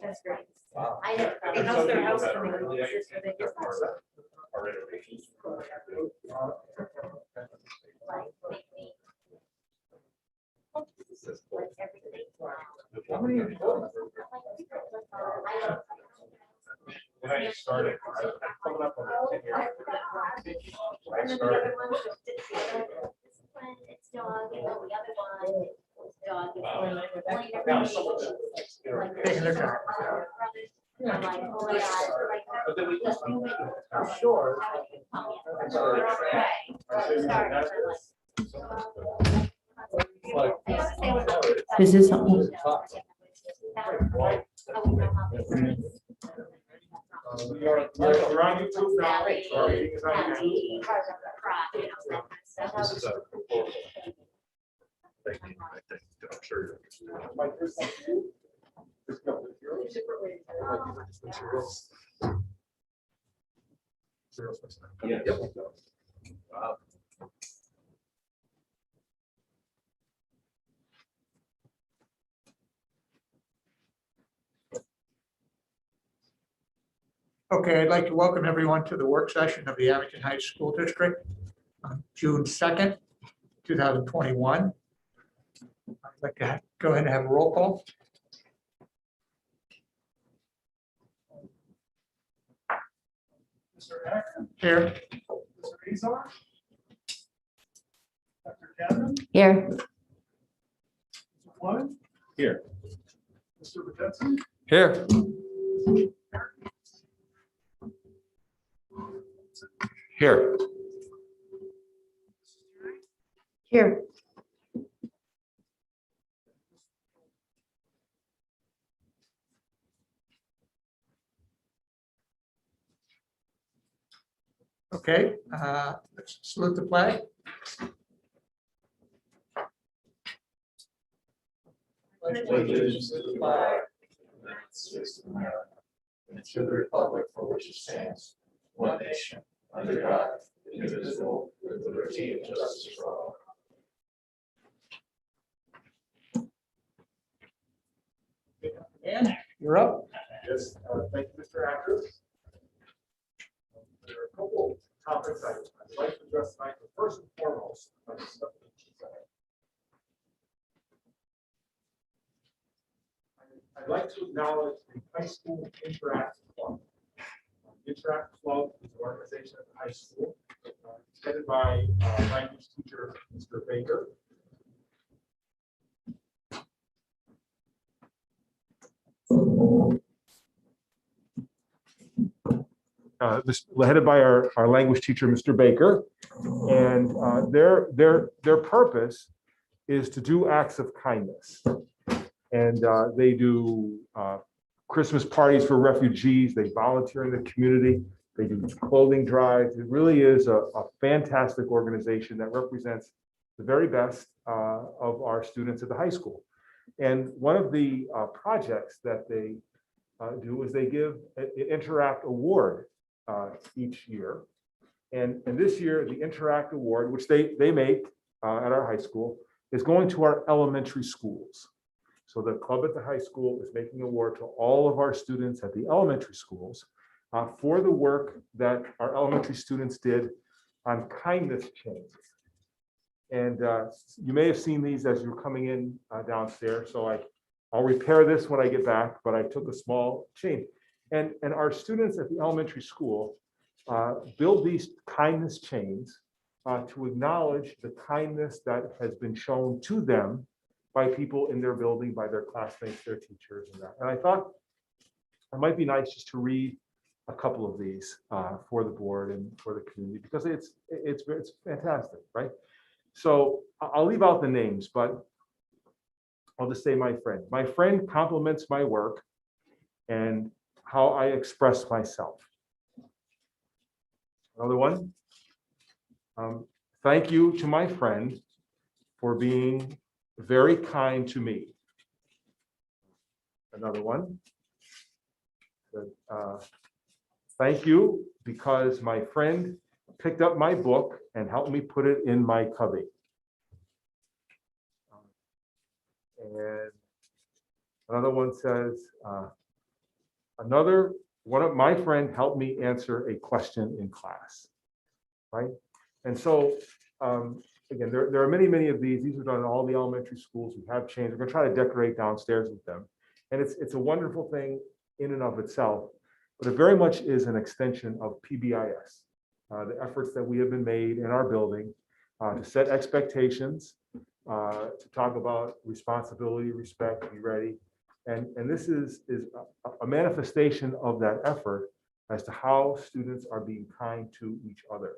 That's great. Wow. I have. And how's their house coming? Really Is it- are they just- Our renovations. Like, make me. Like everything. How many employees? When I started, I'm coming up on a 10-year. When I And then the started, other one was just this one, it's dog, and then the other one was dog. It's like, now someone's. Taking their time. I'm like, oh my God, like. But then we just. I'm sure. I'm sorry. Is this something? We're on YouTube now. Our meeting is on YouTube. This is a. Thank you. I'm sure you understand. My first one to you. Just go with yours. Yeah. Yep. Wow. Okay, I'd like to welcome everyone to the work session of the Abington Heights School District on June 2nd, 2021. I'd like to go ahead and have a roll call. Mr. Acker, Here. Mr. Azar, Dr. Kevin, Here. Mr. Fleming, Here. Mr. Vidinski, Here. Here. Here. Okay, let's salute the flag. Allegiance to the flag of the United States of America, and to the republic for which it stands, one nation, under God, indivisible, with liberty and justice for all. And you're up. Yes, thank you, Mr. Acker. There are a couple of topics I'd like to address tonight, but first and foremost, I'd like to acknowledge the high school Interact Club. Interact Club is an organization at the high school, headed by language teacher, Mr. Baker. Headed by our language teacher, Mr. Baker, and their purpose is to do acts of kindness, and they do Christmas parties for refugees. They volunteer in the community. They do clothing drives. It really is a fantastic organization that represents the very best of our students at the high school. And one of the projects that they do is they give an Interact Award each year. And this year, the Interact Award, which they make at our high school, is going to our elementary schools. So the club at the high school is making an award to all of our students at the elementary schools for the work that our elementary students did on kindness chains. And you may have seen these as you're coming in downstairs. So I'll repair this when I get back, but I took a small chain. And our students at the elementary school build these kindness chains to acknowledge the kindness that has been shown to them by people in their building, by their classmates, their teachers, and that. And I thought it might be nice just to read a couple of these for the board and for the community, because it's fantastic, right? So I'll leave out the names, but I'll just say my friend. My friend compliments my work and how I express myself. Another one. Thank you to my friend for being very kind to me. Another one. Thank you because my friend picked up my book and helped me put it in my cubby. And another one says, one of my friend helped me answer a question in class, right? And so, again, there are many of these. These are done in all the elementary schools. We have changed. We're gonna try to decorate downstairs with them. And it's a wonderful thing in and of itself, but it very much is an extension of PBIS. The efforts that we have been made in our building to set expectations, to talk about responsibility, respect, be ready. And this is a manifestation of that effort as to how students are being kind to each other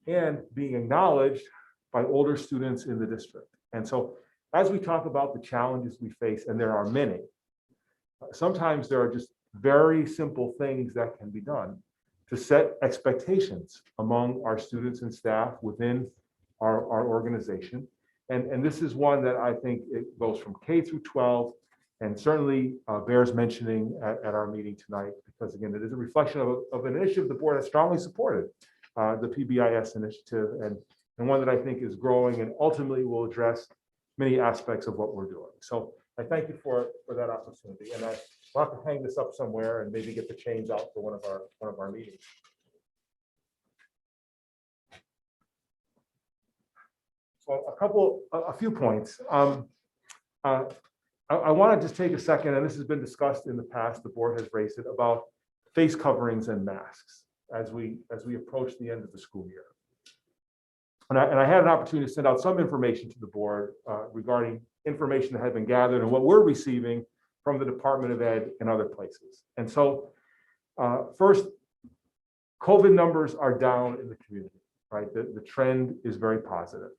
and being acknowledged by older students in the district. And so as we talk about the challenges we face, and there are many, sometimes there are just very simple things that can be done to set expectations among our students and staff within our organization. And this is one that I think it goes from K through 12, and certainly bears mentioning at our meeting tonight, because again, it is a reflection of an initiative the board has strongly supported, the PBIS initiative, and one that I think is growing and ultimately will address many aspects of what we're doing. So I thank you for that opportunity, and I'll have to hang this up somewhere and maybe get the chains out for one of our meetings. So a few points. I want to just take a second, and this has been discussed in the past, the board has raised it, about face coverings and masks as we approach the end of the school year. And I had an opportunity to send out some information to the board regarding information that had been gathered and what we're receiving from the Department of Ed and other places. And so first, COVID numbers are down in the community, right? The trend is very positive.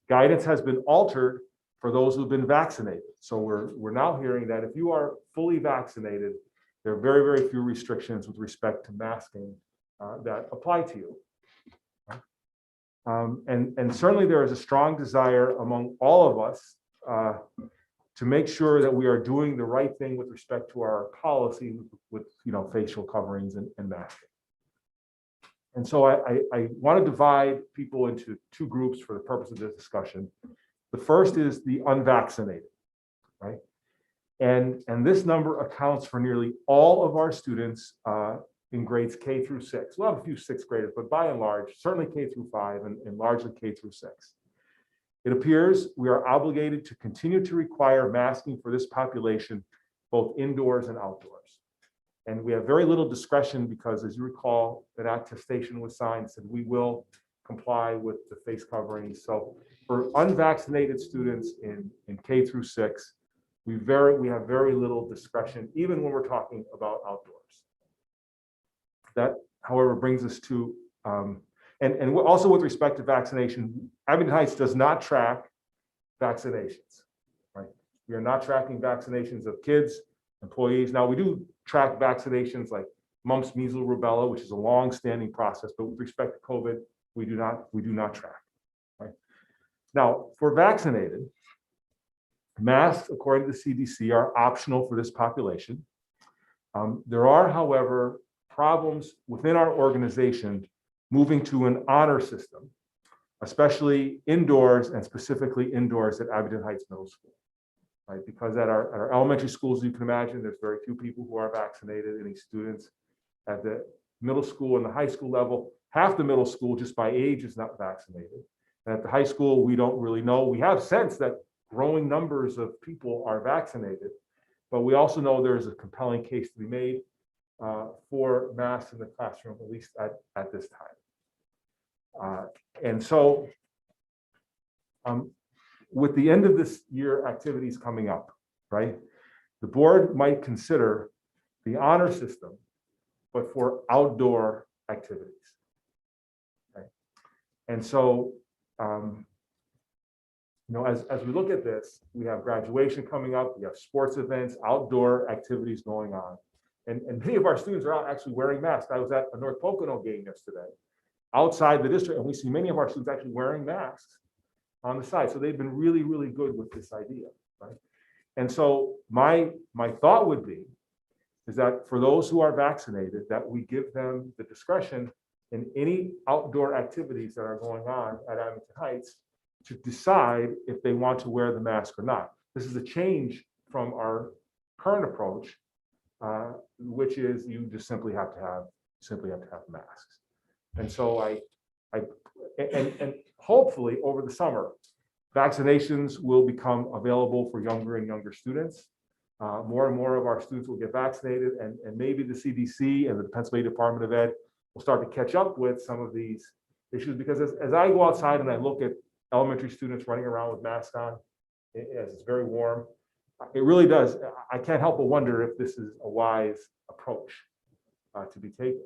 Guidance has been altered for those who've been vaccinated. So we're now hearing that if you are fully vaccinated, there are very few restrictions with respect to masking that apply to you. And certainly there is a strong desire among all of us to make sure that we are doing the right thing with respect to our policy with facial coverings and masking. And so I want to divide people into two groups for the purpose of this discussion. The first is the unvaccinated, right? And this number accounts for nearly all of our students in grades K through 6. We'll have a few sixth graders, but by and large, certainly K through 5 and largely K through 6. It appears we are obligated to continue to require masking for this population, both indoors and outdoors. And we have very little discretion because, as you recall, that attestation was signed, said we will comply with the face coverings. So for unvaccinated students in K through 6, we have very little discretion, even when we're talking about outdoors. That, however, brings us to, and also with respect to vaccination, Abington Heights does not track vaccinations, right? We are not tracking vaccinations of kids, employees. Now, we do track vaccinations like mumps, measles, rubella, which is a long-standing process, but with respect to COVID, we do not track, right? Now, for vaccinated, masks, according to the CDC, are optional for this population. There are, however, problems within our organization moving to an honor system, especially indoors and specifically indoors at Abington Heights Middle School, right? Because at our elementary schools, you can imagine, there's very few people who are vaccinated, any students. At the middle school and the high school level, half the middle school just by age is not vaccinated. And at the high school, we don't really know. We have sense that growing numbers of people are vaccinated, but we also know there's a compelling case to be made for masks in the classroom, at least at this time. And so with the end of this year activities coming up, right, the board might consider the honor system, but for outdoor activities. Okay. And so, as we look at this, we have graduation coming up, we have sports events, outdoor activities going on. And many of our students are out actually wearing masks. I was at a North Pocono game yesterday, outside the district, and we see many of our students actually wearing masks on the side. So they've been really good with this idea, right? And so my thought would be is that for those who are vaccinated, that we give them the discretion in any outdoor activities that are going on at Abington Heights to decide if they want to wear the mask or not. This is a change from our current approach, which is you just simply have to have masks. And so and hopefully over the summer, vaccinations will become available for younger and younger students. More and more of our students will get vaccinated, and maybe the CDC and the Pennsylvania Department of Ed will start to catch up with some of these issues, because as I go outside and I look at elementary students running around with masks on, as it's very warm, it really does. I can't help but wonder if this is a wise approach to be taken.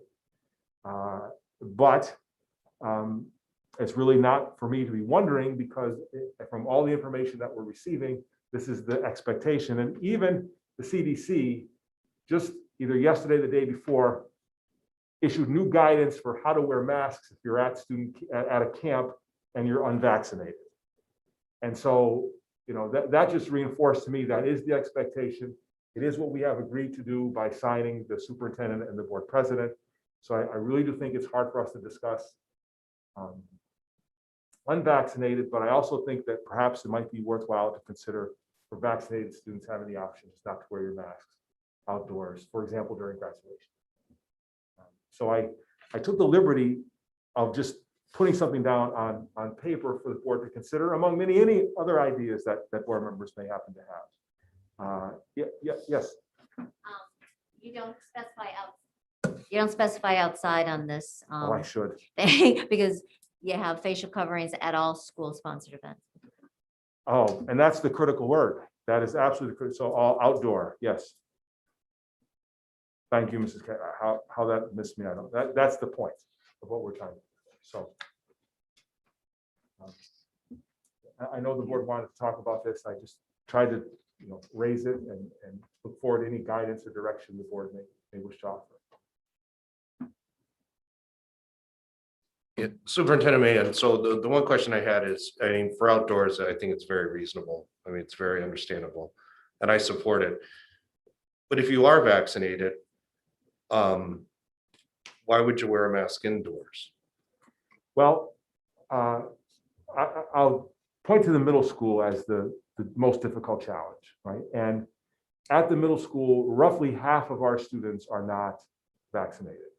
But it's really not for me to be wondering, because from all the information that we're receiving, this is the expectation. And even the CDC, just either yesterday or the day before, issued new guidance for how to wear masks if you're at a camp and you're unvaccinated. And so, that just reinforced to me that is the expectation. It is what we have agreed to do by signing the superintendent and the board president. So I really do think it's hard for us to discuss unvaccinated, but I also think that perhaps it might be worthwhile to consider for vaccinated students having the option just not to wear your masks outdoors, for example, during graduation. So I took the liberty of just putting something down on paper for the board to consider, among any other ideas that board members may happen to have. Yes. You don't specify outside on this Oh, I should. thing, because you have facial coverings at all school-sponsored events. Oh, and that's the critical word. That is absolutely critical. So all outdoor, yes. Thank you, Mrs. K. How that missed me, I don't. That's the point of what we're trying to do. So I know the board wanted to talk about this. I just tried to, raise it and look forward to any guidance or direction the board may wish to offer. Yeah, Superintendent Mayan, so the one question I had is, for outdoors, I think it's very reasonable. It's very understandable, and I support it. But if you are vaccinated, why would you wear a mask indoors? Well, I'll point to the middle school as the most difficult challenge, right? And at the middle school, roughly half of our students are not vaccinated,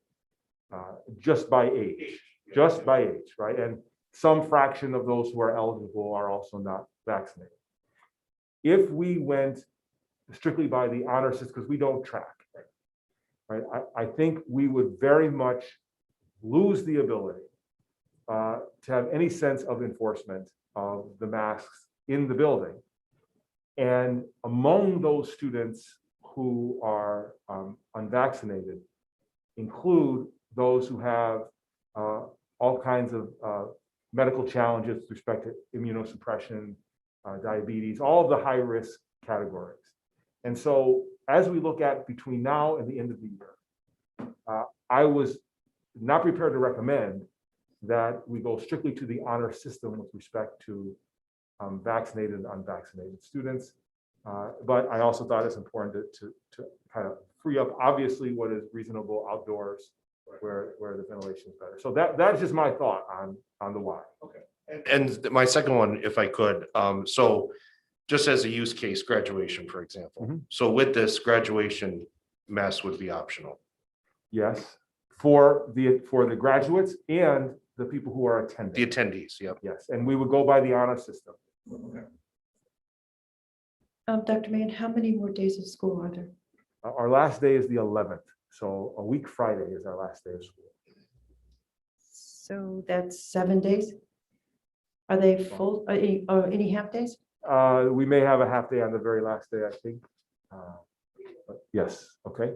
just by age. Right? And some fraction of those who are eligible are also not vaccinated. If we went strictly by the honor system, because we don't track, right? I think we would very much lose the ability to have any sense of enforcement of the masks in the building. And among those students who are unvaccinated include those who have all kinds of medical challenges with respect to immunosuppression, diabetes, all of the high-risk categories. And so as we look at between now and the end of the year, I was not prepared to recommend that we go strictly to the honor system with respect to vaccinated and unvaccinated students. But I also thought it's important to kind of free up, obviously, what is reasonable outdoors where the ventilation is better. So that's just my thought on the why. Okay. And my second one, if I could, so just as a use case, graduation, for example. Mm-hmm. So with this, graduation mask would be optional. Yes, for the graduates and the people who are attending. The attendees, yep. Yes, and we would go by the honor system. Okay. Dr. Mann, how many more days of school are there? Our last day is the 11th. So a week Friday is our last day of school. So that's 7 days? Are they full, any half days? We may have a half day on the very last day, I think. But yes, okay.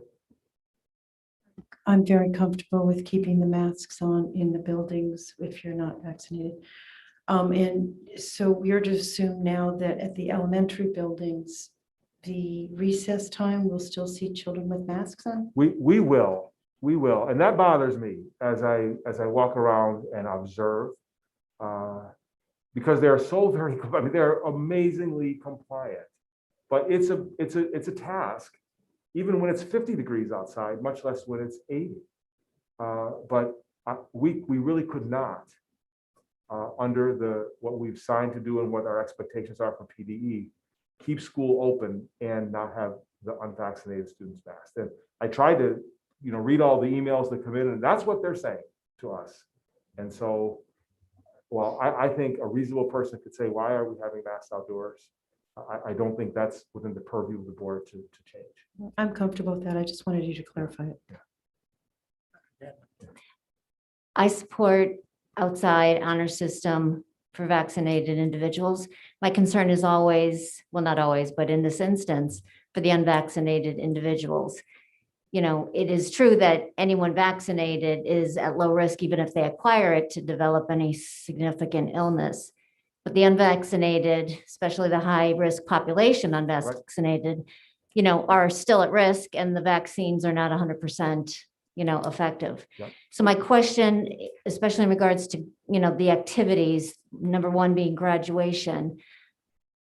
I'm very comfortable with keeping the masks on in the buildings if you're not vaccinated. And so we're to assume now that at the elementary buildings, the recess time, we'll still see children with masks on? We will, and that bothers me as I walk around and observe, because they're so very, they're amazingly compliant. But it's a task, even when it's 50 degrees outside, much less when it's 80. But we really could not, under what we've signed to do and what our expectations are for PDE, keep school open and not have the unvaccinated students masked. And I tried to, read all the emails that come in, and that's what they're saying to us. And so, well, I think a reasonable person could say, why are we having masks outdoors? I don't think that's within the purview of the board to change. I'm comfortable with that. I just wanted you to clarify it. I support outside honor system for vaccinated individuals. My concern is always, well, not always, but in this instance, for the unvaccinated individuals. It is true that anyone vaccinated is at low risk, even if they acquire it, to develop any significant illness. But the unvaccinated, especially the high-risk population unvaccinated, are still at risk, and the vaccines are not 100%, effective. Yep. So my question, especially in regards to, the activities, number one being graduation,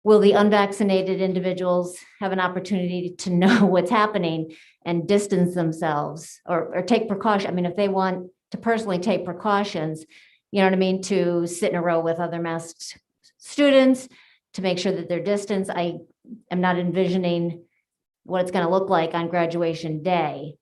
will the unvaccinated individuals have an opportunity to know what's happening and distance themselves or take precaution? I mean, if they want to personally take precautions, to sit in a row with other masked students to make sure that they're distanced. I am not envisioning what it's going to look like on graduation day.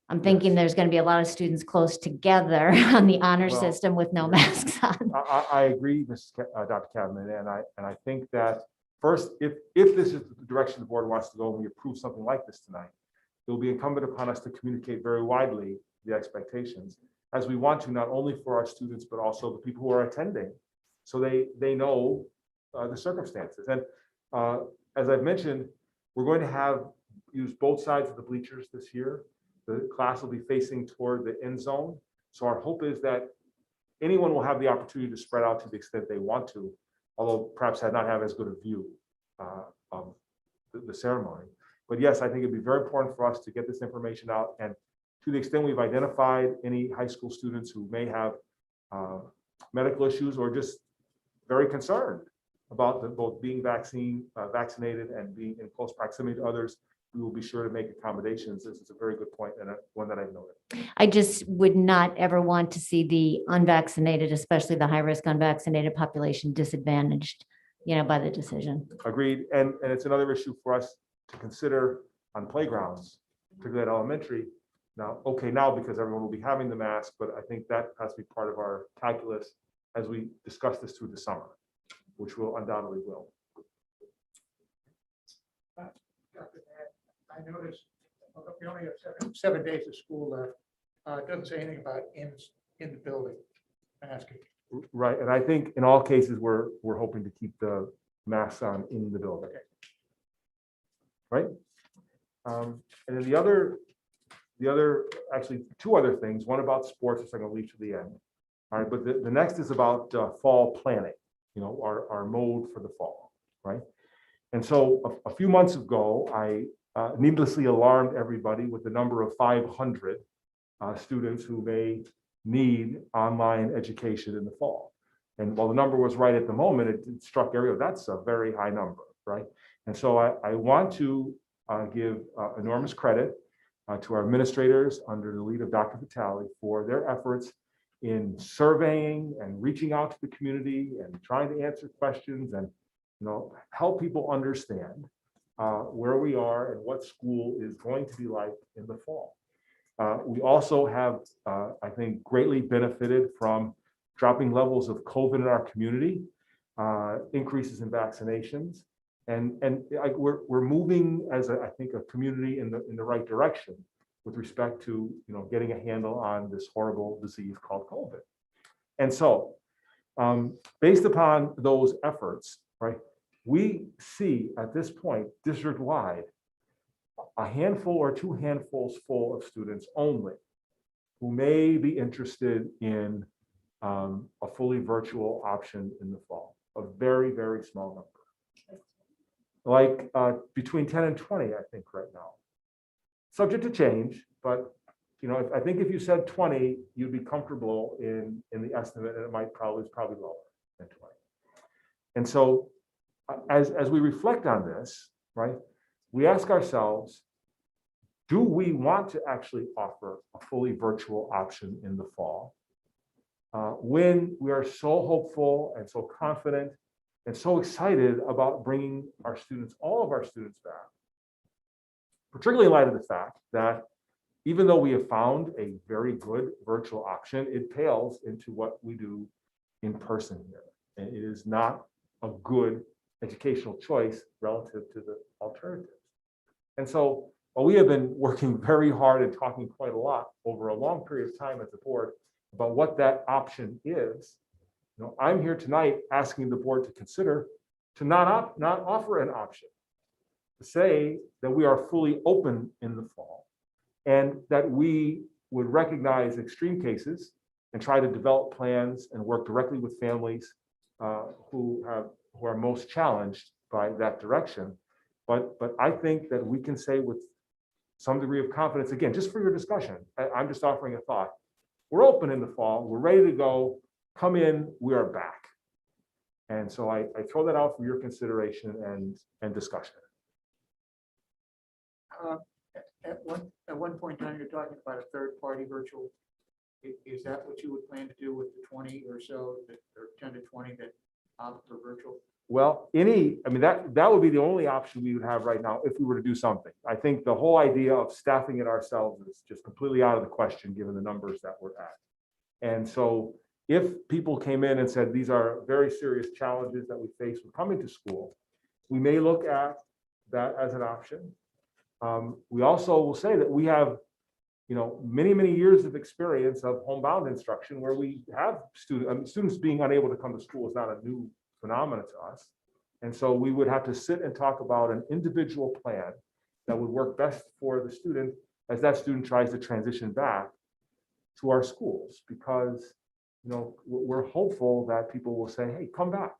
I'm thinking there's going to be a lot of students close together on the honor Well, system with no masks on. I agree, Dr. Kavanaugh, and I think that first, if this is the direction the board wants to go and we approve something like this tonight, it will be incumbent upon us to communicate very widely the expectations, as we want to, not only for our students, but also the people who are attending, so they know the circumstances. And as I've mentioned, we're going to use both sides of the bleachers this year. The class will be facing toward the end zone. So our hope is that anyone will have the opportunity to spread out to the extent they want to, although perhaps not have as good a view of the ceremony. But yes, I think it'd be very important for us to get this information out. And to the extent we've identified any high school students who may have medical issues or just very concerned about both being vaccinated and being in close proximity to others, we will be sure to make accommodations. This is a very good point, and one that I've noted. I just would not ever want to see the unvaccinated, especially the high-risk unvaccinated population, disadvantaged, by the decision. Agreed, and it's another issue for us to consider on playgrounds, particularly at elementary. Now, because everyone will be having the mask, but I think that has to be part of our calculus as we discuss this through the summer, which we'll undoubtedly will. I noticed we only have 7 days of school left. It doesn't say anything about in the building. Asking. Right, and I think in all cases, we're hoping to keep the masks on in the building. Okay. Right? And then the other, actually two other things, one about sports, which I'm going to leave to the end. All right, but the next is about fall planning, our mode for the fall, right? And so a few months ago, I needlessly alarmed everybody with the number of 500 students who may need online education in the fall. And while the number was right at the moment, it struck everyone. That's a very high number, right? And so I want to give enormous credit to our administrators under the lead of Dr. Vitale for their efforts in surveying and reaching out to the community and trying to answer questions and help people understand where we are and what school is going to be like in the fall. We also have, I think, greatly benefited from dropping levels of COVID in our community, increases in vaccinations, and we're moving as I think a community in the right direction with respect to getting a handle on this horrible disease called COVID. And so, based upon those efforts, right, we see at this point district-wide a handful or two handfuls full of students only who may be interested in a fully virtual option in the fall, a very, very small number. Like between 10 and 20, I think right now. Subject to change, but I think if you said 20, you'd be comfortable in the estimate, and it is probably lower than 20. And so as we reflect on this, right, we ask ourselves, do we want to actually offer a fully virtual option in the fall when we are so hopeful and so confident and so excited about bringing our students, all of our students back particularly in light of the fact that even though we have found a very good virtual option, it pales into what we do in person here. And it is not a good educational choice relative to the alternatives. And so while we have been working very hard and talking quite a lot over a long period of time as a board about what that option is, I'm here tonight asking the board to consider to not offer an option, to say that we are fully open in the fall and that we would recognize extreme cases and try to develop plans and work directly with families who are most challenged by that direction. But I think that we can say with some degree of confidence, again, just for your discussion, I'm just offering a thought. We're open in the fall, we're ready to go, come in, we are back. And so I throw that out for your consideration and discussion. At one point in time, you're talking about a third-party virtual. Is that what you would plan to do with the 20 or so, or 10 to 20 that opt for virtual? Well, that would be the only option we would have right now if we were to do something. I think the whole idea of staffing it ourselves is just completely out of the question, given the numbers that we're at. And so if people came in and said, these are very serious challenges that we face with coming to school, we may look at that as an option. We also will say that we have, many years of experience of homebound instruction where we have students being unable to come to school is not a new phenomenon to us. And so we would have to sit and talk about an individual plan that would work best for the student as that student tries to transition back to our schools, because we're hopeful that people will say, hey, come back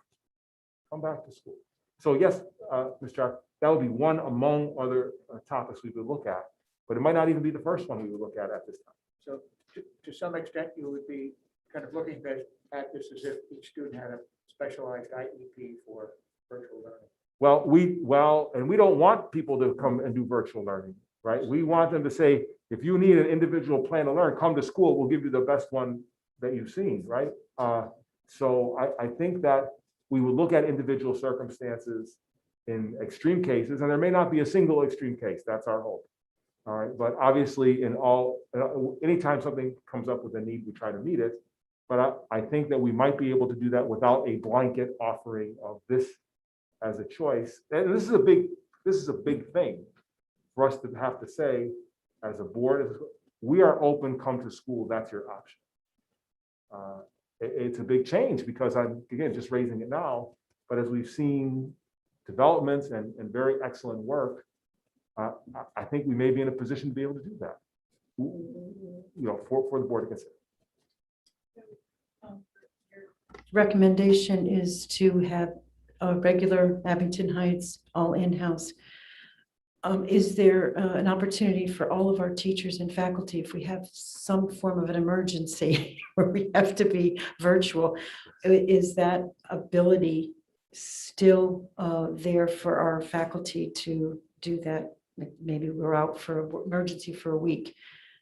to school. So yes, Mr. Jack, that would be one among other topics we would look at, but it might not even be the first one we would look at this time. So to some extent, you would be kind of looking at this as if each student had a specialized IEP for virtual learning. And we don't want people to come and do virtual learning, right? We want them to say, if you need an individual plan to learn, come to school, we'll give you the best one that you've seen, right? So I think that we would look at individual circumstances in extreme cases, and there may not be a single extreme case, that's our hope. All right, but obviously anytime something comes up with a need, we try to meet it. But I think that we might be able to do that without a blanket offering of this as a choice. And this is a big thing for us to have to say as a board. We are open, come to school, that's your option. It's a big change because I'm, again, just raising it now, but as we've seen developments and very excellent work, I think we may be in a position to be able to do that, for the board to consider. Recommendation is to have a regular Abington Heights all in-house. Is there an opportunity for all of our teachers and faculty, if we have some form of an emergency where we have to be virtual, is that ability still there for our faculty to do that? Maybe we're out for emergency for a week,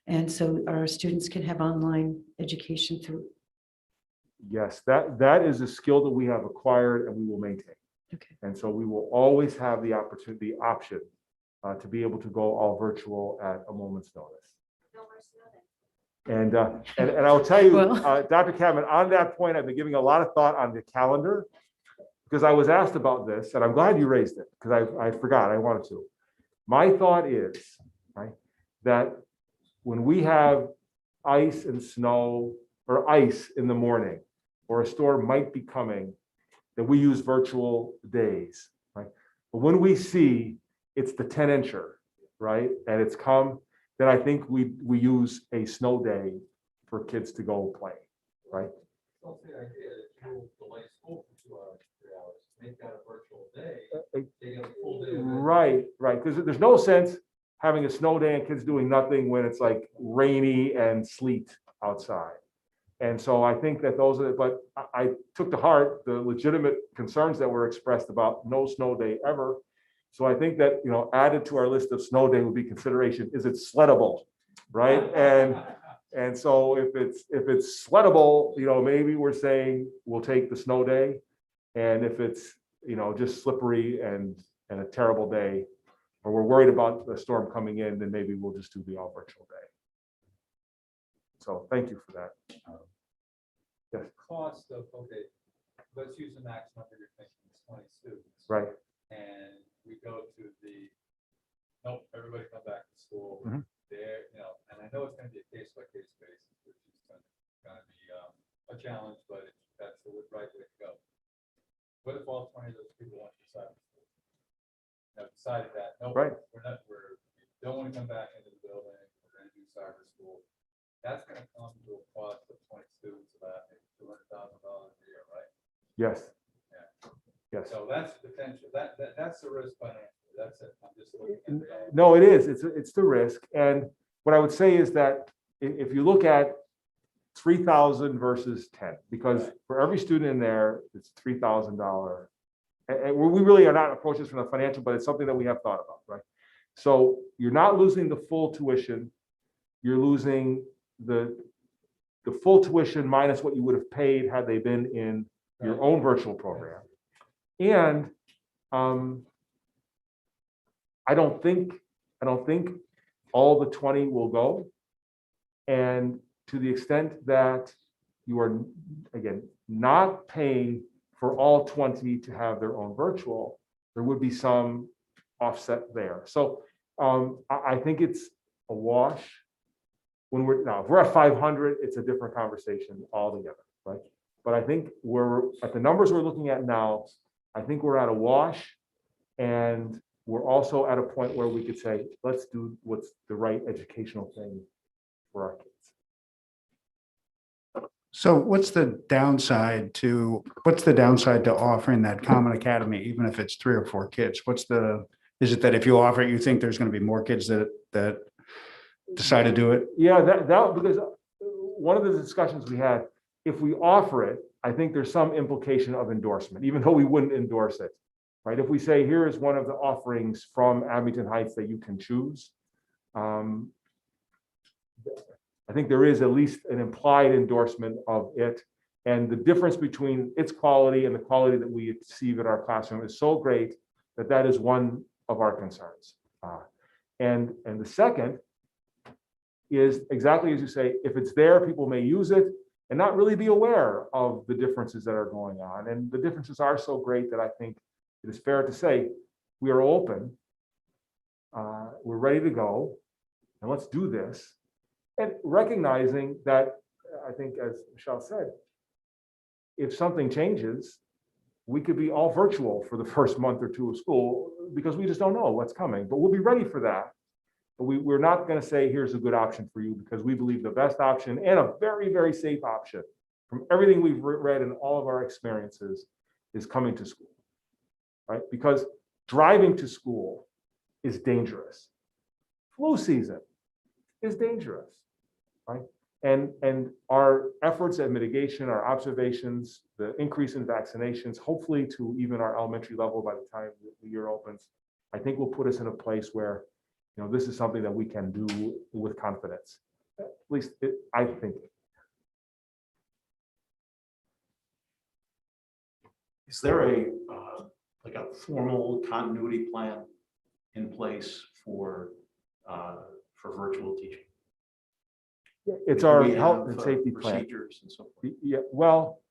and so our students can have online education through. Yes, that is a skill that we have acquired and we will maintain. Okay. And so we will always have the option to be able to go all virtual at a moment's notice. And I will tell you, Dr. Cadman, on that point, I've been giving a lot of thought on the calendar because I was asked about this, and I'm glad you raised it because I forgot, I wanted to. My thought is, right, that when we have ice and snow or ice in the morning, or a storm might be coming, that we use virtual days, right? But when we see it's the 10-incher, right, and it's come, then I think we use a snow day for kids to go play, right? Well, the idea is you'll delay school for 2 hours, 3 hours, make that a virtual day, they get a full day. Right, because there's no sense having a snow day and kids doing nothing when it's like rainy and sleet outside. And so I think that but I took to heart the legitimate concerns that were expressed about no snow day ever. So I think that, added to our list of snow day would be consideration, is it sleddable, right? And so if it's sleddable, maybe we're saying we'll take the snow day. And if it's, just slippery and a terrible day, or we're worried about the storm coming in, then maybe we'll just do the all virtual day. So thank you for that. Yes, Cost of, okay, let's use the max number you're thinking is 20 students. right. And we go to the, nope, everybody come back to school. Mhm. There, you know, and I know it's gonna be a case by case basis, which is gonna be a challenge, but that's the right way to go. What if all 20 of those people want to decide? Now decided that, no, Right. we don't want to come back into the building, we're gonna do cyber school. That's gonna come to a cost of 20 students about $200,000 a year, right? Yes. Yeah. Yes. So that's potential, that's the risk financially, that's it, I'm just looking at the. No, it is. It's the risk. And what I would say is that if you look at 3,000 versus 10, because for every student in there, it's $3,000. And we really are not approaching this from the financial, but it's something that we have thought about, right? So you're not losing the full tuition. You're losing the full tuition minus what you would have paid had they been in your own virtual program. And I don't think all the 20 will go. And to the extent that you are, again, not paying for all 20 to have their own virtual, there would be some offset there. So I think it's a wash. When if we're at 500, it's a different conversation altogether, right? But I think we're at the numbers we're looking at now, I think we're at a wash, and we're also at a point where we could say, let's do what's the right educational thing for our kids. So what's the downside to offering that common academy, even if it's 3 or 4 kids? Is it that if you offer it, you think there's going to be more kids that decide to do it? Yeah, that because one of the discussions we had, if we offer it, I think there's some implication of endorsement, even though we wouldn't endorse it, right? If we say, here is one of the offerings from Abington Heights that you can choose, I think there is at least an implied endorsement of it. And the difference between its quality and the quality that we receive in our classroom is so great that that is one of our concerns. And the second is exactly as you say, if it's there, people may use it and not really be aware of the differences that are going on. And the differences are so great that I think it is fair to say we are open, we're ready to go, and let's do this. And recognizing that, I think, as Michelle said, if something changes, we could be all virtual for the first month or two of school because we just don't know what's coming. But we'll be ready for that. But we're not going to say, here's a good option for you, because we believe the best option and a very, very safe option from everything we've read in all of our experiences is coming to school, right? Because driving to school is dangerous. Flu season is dangerous. Right? And our efforts at mitigation, our observations, the increase in vaccinations, hopefully to even our elementary level by the time the year opens, I think will put us in a place where, this is something that we can do with confidence. At least I think. Is there a formal continuity plan in place for virtual teaching? It's Do our we health have, and safety plan. procedures and so forth? Yeah, well,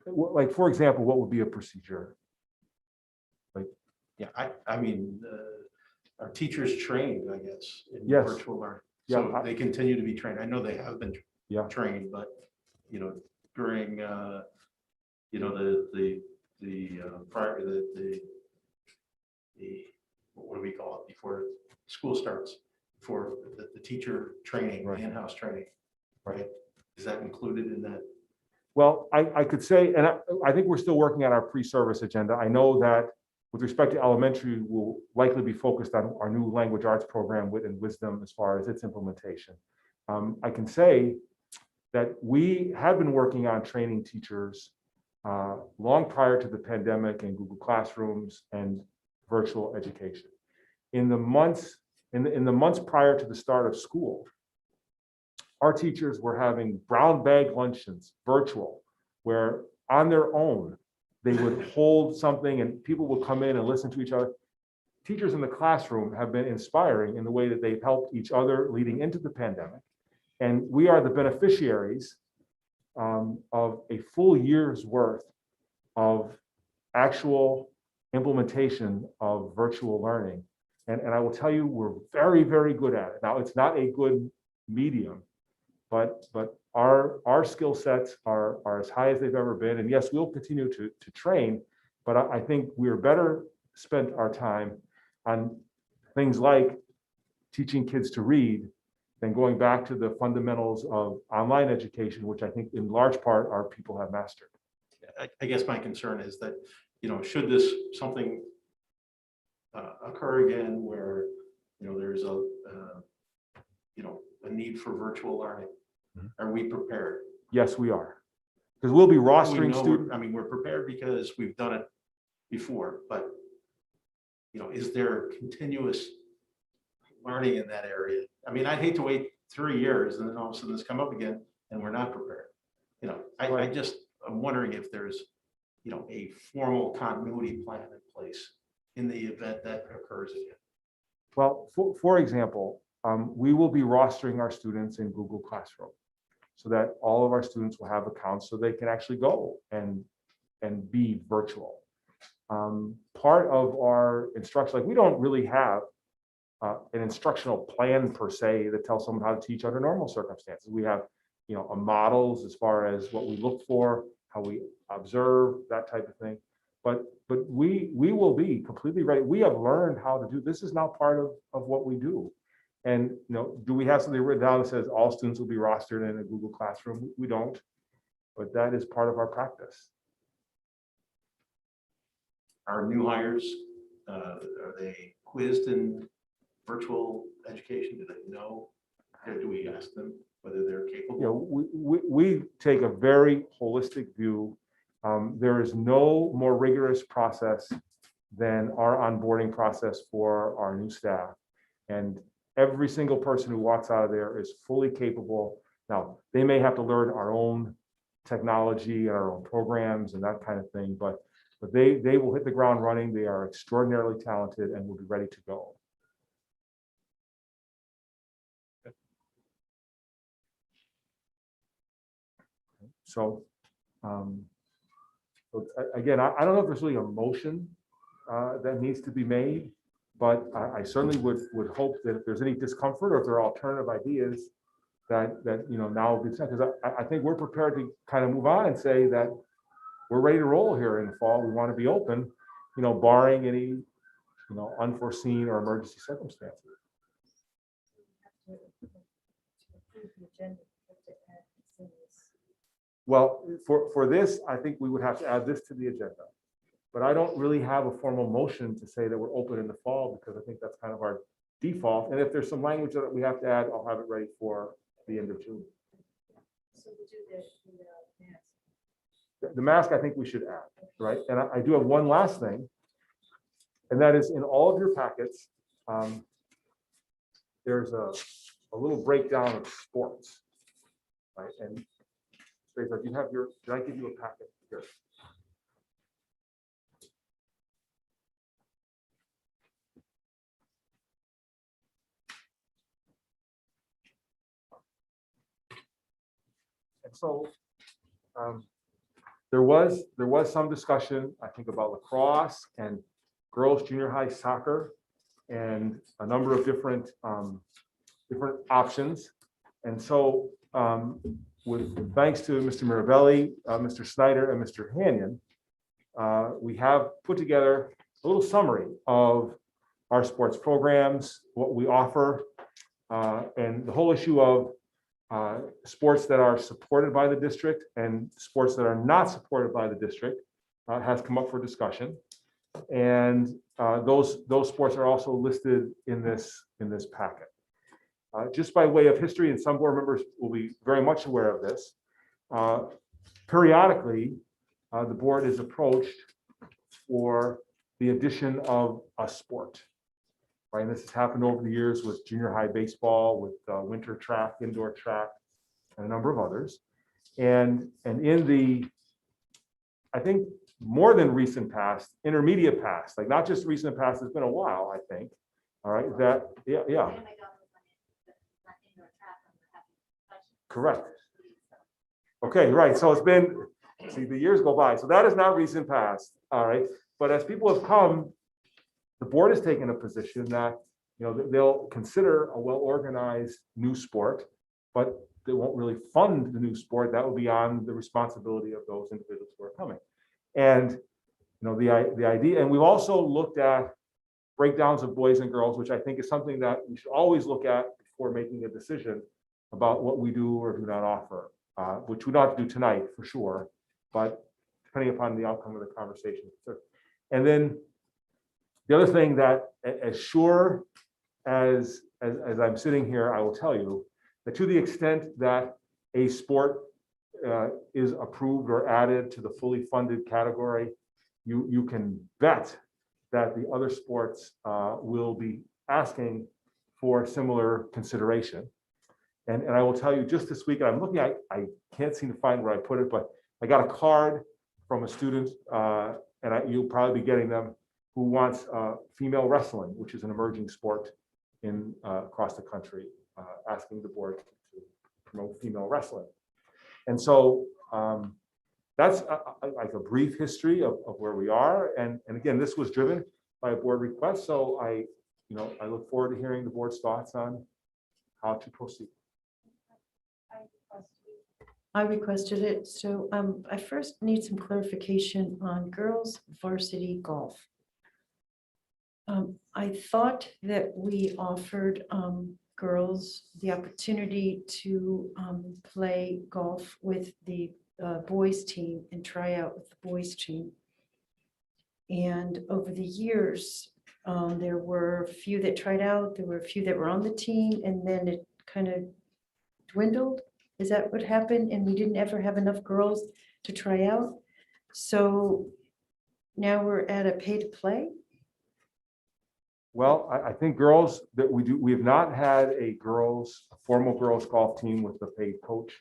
like for example, what would be a procedure? Yeah, I mean, our teachers trained, I guess, in Yes. virtual learning. Yeah, So they continue to be trained. I know they have been Yeah. trained, but, during, what do we call it, before school starts, for the teacher training, Right. in-house training, right? Is that included in that? Well, I could say, and I think we're still working on our pre-service agenda. I know that with respect to elementary, we'll likely be focused on our new language arts program, Wit and Wisdom, as far as its implementation. I can say that we have been working on training teachers long prior to the pandemic and Google Classrooms and virtual education. In the months prior to the start of school, our teachers were having brown bag luncheons, virtual, where on their own, they would hold something and people would come in and listen to each other. teachers in the classroom have been inspiring in the way that they've helped each other leading into the pandemic. And we are the beneficiaries of a full year's worth of actual implementation of virtual learning. And I will tell you, we're very, very good at it. Now, it's not a good medium, but our skill sets are as high as they've ever been. And yes, we'll continue to train, but I think we're better spent our time on things like teaching kids to read than going back to the fundamentals of online education, which I think in large part our people have mastered. I guess my concern is that, should this something occur again where, there's a need for virtual learning, are we prepared? Yes, we are. Because we'll be We rostering know students. we're prepared because we've done it before, but, is there continuous learning in that area? I mean, I'd hate to wait 3 years and then all of a sudden this come up again and we're not prepared. I'm wondering if there's, a formal continuity plan in place in the event that occurs again. Well, for example, we will be rostering our students in Google Classroom so that all of our students will have accounts so they can actually go and be virtual. Part of our instruction, like we don't really have an instructional plan per se that tells someone how to teach under normal circumstances. We have, a models as far as what we look for, how we observe, that type of thing. But we will be completely ready. We have learned how to do this. Is now part of what we do. And do we have something written down that says all students will be rostered in a Google Classroom? We don't, but that is part of our practice. Our new hires, are they quizzed in virtual education? Do they know? Or do we ask them whether they're capable? We take a very holistic view. There is no more rigorous process than our onboarding process for our new staff. And every single person who walks out of there is fully capable. Now, they may have to learn our own technology, our own programs and that kind of thing, but they will hit the ground running. They are extraordinarily talented and will be ready to go. So, again, I don't know if there's really a motion that needs to be made, but I certainly would hope that if there's any discomfort or if there are alternative ideas that now will be sent, because I think we're prepared to kind of move on and say that we're ready to roll here in the fall. We want to be open, barring any, unforeseen or emergency circumstances. Well, for this, I think we would have to add this to the agenda. But I don't really have a formal motion to say that we're open in the fall because I think that's kind of our default. And if there's some language that we have to add, I'll have it ready for the end of June. So we do The mask, I think we should add, right? And I do have one last thing, and that is in all of your packets, there's a little breakdown of sports, right? And do you have your, did I give you a packet here? And so there was some discussion, I think, about lacrosse and girls junior high soccer and a number of different options. And so with thanks to Mr. Mirabelli, Mr. Snyder, and Mr. Hanyon, we have put together a little summary of our sports programs, what we offer, and the whole issue of sports that are supported by the district and sports that are not supported by the district has come up for discussion. And those sports are also listed in this packet. Just by way of history, and some board members will be very much aware of this, periodically, the board is approached for the addition of a sport. Right, and this has happened over the years with junior high baseball, with winter track, indoor track, and a number of others. And in the, I think more than recent past, intermediate past, like not just recent past, it's been a while, I think. All right, that, yeah, yeah, correct. Okay, right, so it's been, see, the years go by, so that is not recent past, all right? But as people have come, the board has taken a position that, you know, they'll consider a well-organized new sport, but they won't really fund the new sport. That will be on the responsibility of those individuals who are coming. And, you know, the idea, and we've also looked at breakdowns of boys and girls, which I think is something that we should always look at before making a decision about what we do or do not offer, which we don't have to do tonight for sure, but depending upon the outcome of the conversation. And then the other thing that, as sure as I'm sitting here, I will tell you that to the extent that a sport is approved or added to the fully funded category, you can bet that the other sports will be asking for similar consideration. And I will tell you just this week, and I'm looking, I can't seem to find where I put it, but I got a card from a student, and you'll probably be getting them, who wants female wrestling, which is an emerging sport in across the country, asking the board to promote female wrestling. And so that's like a brief history of where we are. And again, this was driven by a board request. So I look forward to hearing the board's thoughts on how to proceed. I requested it, so I first need some clarification on girls varsity golf. I thought that we offered girls the opportunity to play golf with the boys team and try out with the boys team. And over the years, there were a few that tried out, there were a few that were on the team, and then it kind of dwindled. Is that what happened? And we didn't ever have enough girls to try out. So now we're at a pay to play. Well, I think girls that we have not had a formal girls golf team with a paid coach.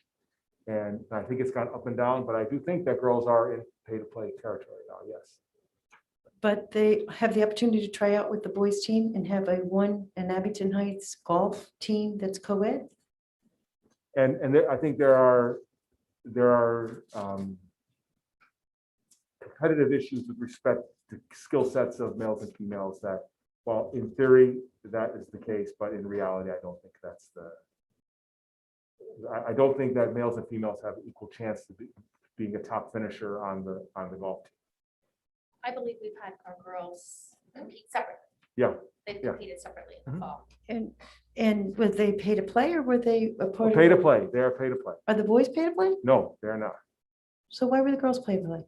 And I think it's gone up and down, but I do think that girls are in pay to play territory now, yes. But they have the opportunity to try out with the boys team and have an Abington Heights golf team that's co-ed. And I think there are competitive issues with respect to skill sets of males and females that, well, in theory, that is the case, but in reality, I don't think that's I don't think that males and females have equal chance to being a top finisher on the golf team. I believe we've had our girls compete separately. Yeah. They've Yeah. competed separately in the fall. And were they pay to play or were they a part Pay of? to play, they are pay to play. Are the boys pay to play? No, they're not. So why were the girls pay to play?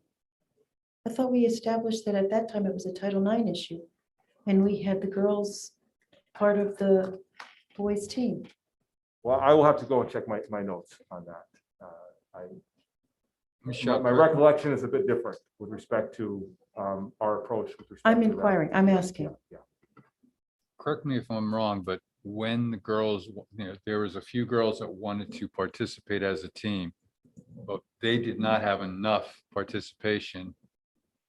I thought we established that at that time it was a Title IX issue. And we had the girls part of the boys team. Well, I will have to go and check my notes on that. Michelle, My recollection is a bit different with respect to our approach with respect I'm to that. inquiring, I'm asking. Yeah. correct me if I'm wrong, but when the girls, there was a few girls that wanted to participate as a team, but they did not have enough participation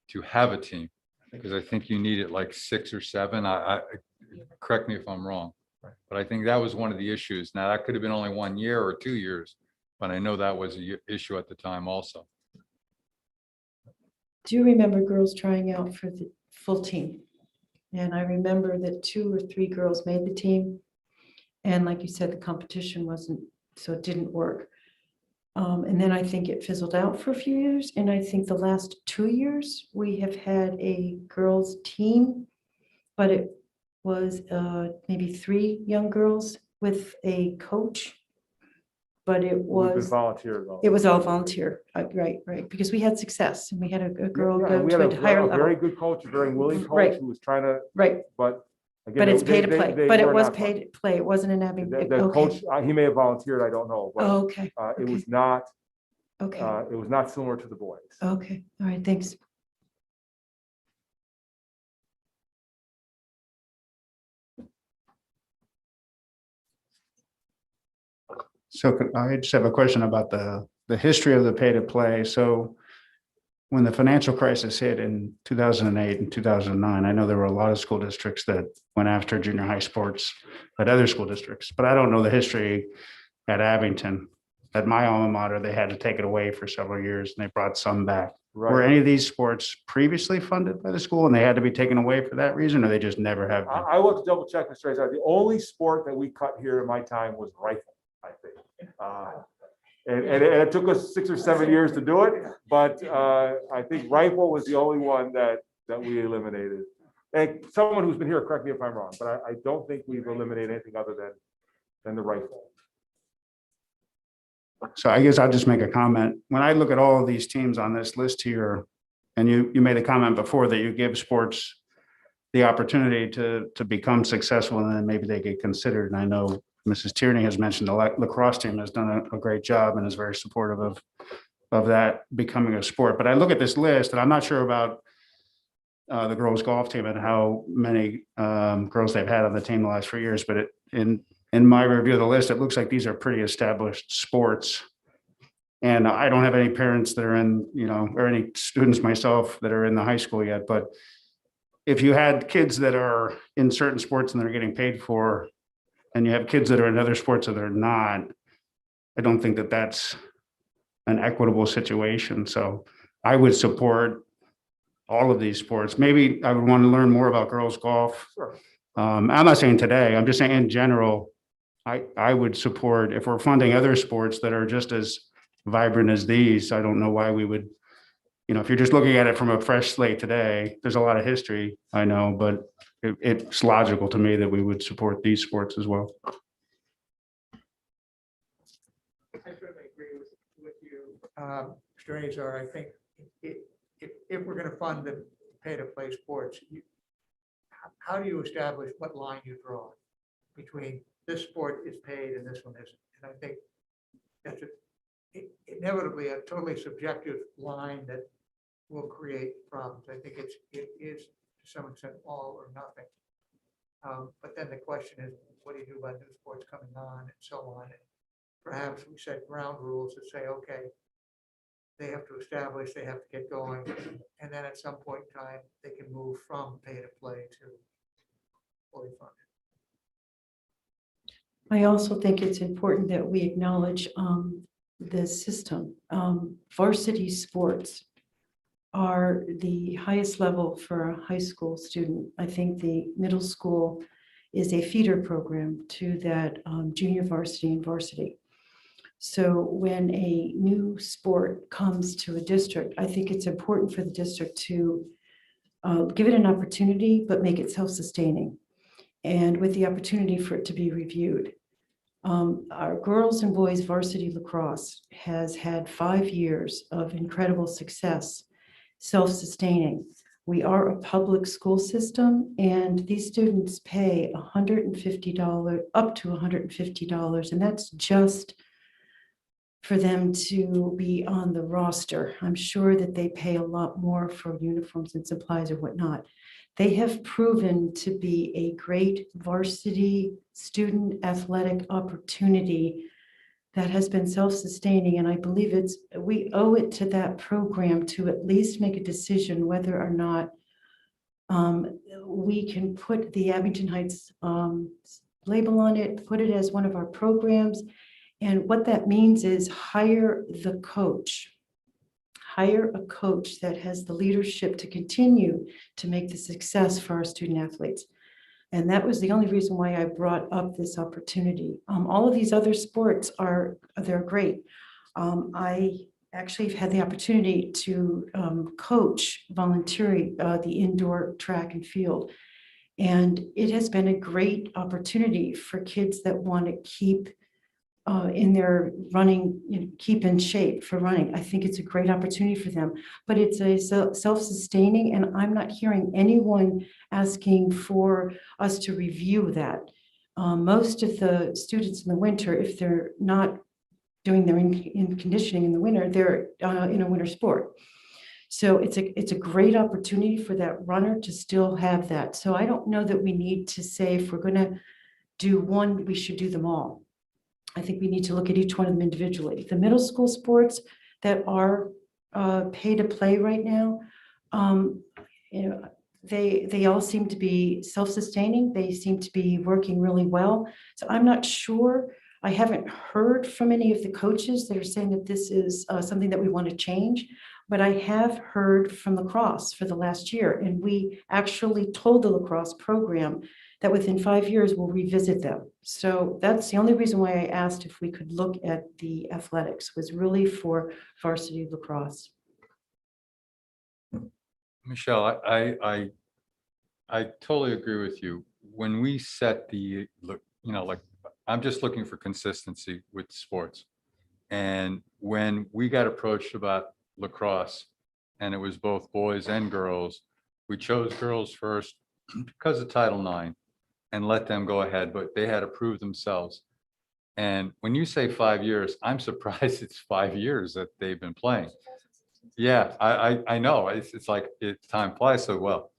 to have a team. Because I think you needed like 6 or 7. Correct me if I'm wrong, but I think that was one of the issues. Now, that could have been only 1 year or 2 years, but I know that was an issue at the time also. Do you remember girls trying out for the full team? And I remember that 2 or 3 girls made the team. And like you said, the competition wasn't, so it didn't work. And then I think it fizzled out for a few years. And I think the last 2 years, we have had a girls team, but it was maybe 3 young girls with a coach. But it We've been was, volunteer though. it was all volunteer, right, because we had success and we had a girl Yeah, go we had to a higher a very level. good coach, a very willing Right. coach who was trying to, Right, but again. but it's they- pay to they- play, they but it were was not pay to play. It wasn't an Abington. The coach, he may have volunteered, I don't know, but Okay, it was not, okay, it was not similar to the boys. okay, all right, thanks. So I just have a question about the history of the pay to play. So when the financial crisis hit in 2008 and 2009, I know there were a lot of school districts that went after junior high sports at other school districts, but I don't know the history at Abington. At my alma mater, they had to take it away for several years and they brought some back. Were Right. any of these sports previously funded by the school and they had to be taken away for that reason, or they just never have been? I will have to double check Mr. Azar. The only sport that we cut here in my time was rifle, I think. And it took us 6 or 7 years to do it, but I think rifle was the only one that we eliminated. And someone who's been here, correct me if I'm wrong, but I don't think we've eliminated anything other than the rifle. So I guess I'll just make a comment. When I look at all of these teams on this list here, and you made a comment before that you give sports the opportunity to become successful and then maybe they get considered. And I know Mrs. Tierney has mentioned the lacrosse team has done a great job and is very supportive of that becoming a sport. But I look at this list and I'm not sure about the girls golf team and how many girls they've had on the team the last 4 years. But in my review of the list, it looks like these are pretty established sports. And I don't have any parents that are in, or any students myself that are in the high school yet. But if you had kids that are in certain sports and they're getting paid for, and you have kids that are in other sports that are not, I don't think that that's an equitable situation. So I would support all of these sports. Maybe I would want to learn more about girls golf. Sure. I'm not saying today, I'm just saying in general, I would support, if we're funding other sports that are just as vibrant as these, I don't know why we would, if you're just looking at it from a fresh slate today, there's a lot of history, I know, but it's logical to me that we would support these sports as well. I certainly agree with you, Mr. Azar. I think if we're going to fund the pay-to-play sports, how do you establish what line you draw between this sport is paid and this one isn't? And I think that's inevitably a totally subjective line that will create problems. I think it is to some extent all or nothing. But then the question is, what do you do about new sports coming on and so on? And perhaps we set ground rules that say, okay, they have to establish, they have to get going, and then at some point in time, they can move from pay to play to fully funded. I also think it's important that we acknowledge the system. Varsity sports are the highest level for a high school student. I think the middle school is a feeder program to that junior varsity and varsity. So when a new sport comes to a district, I think it's important for the district to give it an opportunity, but make it self-sustaining, and with the opportunity for it to be reviewed. Our girls and boys varsity lacrosse has had 5 years of incredible success, self-sustaining. We are a public school system, and these students pay $150, up to $150, and that's just for them to be on the roster. I'm sure that they pay a lot more for uniforms and supplies or whatnot. They have proven to be a great varsity student athletic opportunity that has been self-sustaining, and I believe we owe it to that program to at least make a decision whether or not we can put the Abington Heights label on it, put it as one of our programs. And what that means is hire the coach. Hire a coach that has the leadership to continue to make the success for our student athletes. And that was the only reason why I brought up this opportunity. All of these other sports they're great. I actually have had the opportunity to coach voluntarily the indoor track and field. And it has been a great opportunity for kids that want to keep in their running, keep in shape for running. I think it's a great opportunity for them, but it's a self-sustaining, and I'm not hearing anyone asking for us to review that. Most of the students in the winter, if they're not doing their in conditioning in the winter, they're in a winter sport. So it's a great opportunity for that runner to still have that. So I don't know that we need to say if we're going to do one, we should do them all. I think we need to look at each one of them individually. The middle school sports that are pay to play right now. You know, they all seem to be self-sustaining. They seem to be working really well. So I'm not sure. I haven't heard from any of the coaches that are saying that this is something that we want to change. But I have heard from lacrosse for the last year, and we actually told the lacrosse program that within 5 years we'll revisit them. So that's the only reason why I asked if we could look at the athletics, was really for varsity lacrosse. Michelle, I totally agree with you. When we set the, look, you know, like, I'm just looking for consistency with sports. And when we got approached about lacrosse, and it was both boys and girls, we chose girls first because of Title IX and let them go ahead, but they had to prove themselves. And when you say 5 years, I'm surprised it's 5 years that they've been playing. Yeah, I know. It's like time flies so well.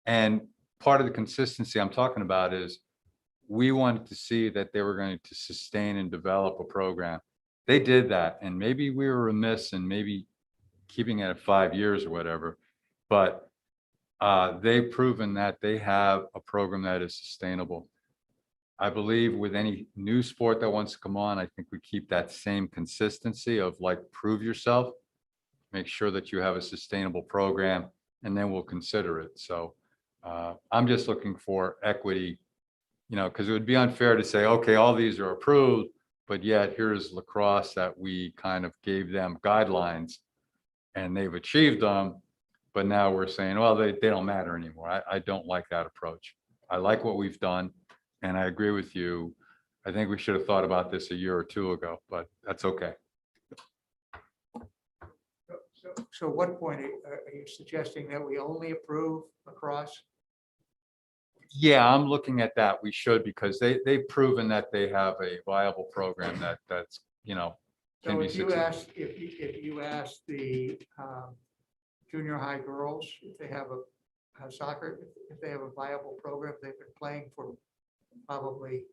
And part of the consistency I'm talking about is we wanted to see that they were going to sustain and develop a program. They did that, and maybe we were remiss in maybe keeping it at 5 years or whatever, but they've proven that they have a program that is sustainable. I believe with any new sport that wants to come on, I think we keep that same consistency of like, prove yourself, make sure that you have a sustainable program, and then we'll consider it. So I'm just looking for equity, you know, because it would be unfair to say, okay, all these are approved, but yet here's lacrosse that we kind of gave them guidelines and they've achieved them. But now we're saying, well, they don't matter anymore. I don't like that approach. I like what we've done. And I agree with you. I think we should have thought about this a year or two ago, but that's okay. So what point are you suggesting that we only approve lacrosse? Yeah, I'm looking at that. We should, because they've proven that they have a viable program that's, you know, can So be if you successful. if you ask the junior high girls if they have a soccer, if they have a viable program, they've been playing for probably,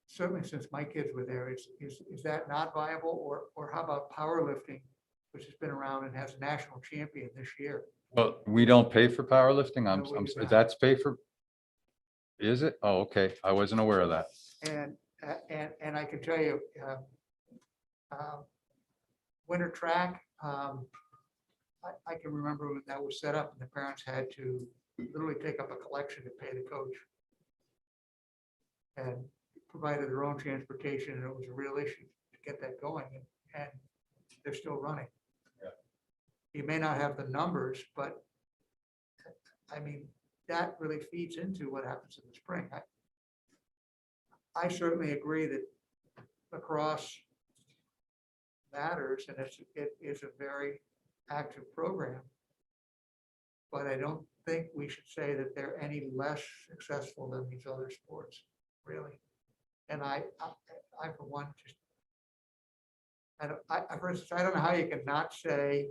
certainly since my kids were there, is that not viable? Or how about powerlifting, which has been around and has a national champion this year? Well, we don't pay for powerlifting. No, we do not. That's pay for. Is it? Oh, okay. I wasn't aware of that. And I can tell you, winter track, I can remember when that was set up and the parents had to literally take up a collection to pay the coach. And provided their own transportation, and it was a real issue to get that going, and they're still running. Yeah. You may not have the numbers, but I mean, that really feeds into what happens in the spring. I certainly agree that lacrosse matters, and it is a very active program. But I don't think we should say that they're any less successful than these other sports, really. And I for one, just, for instance, I don't know how you can not say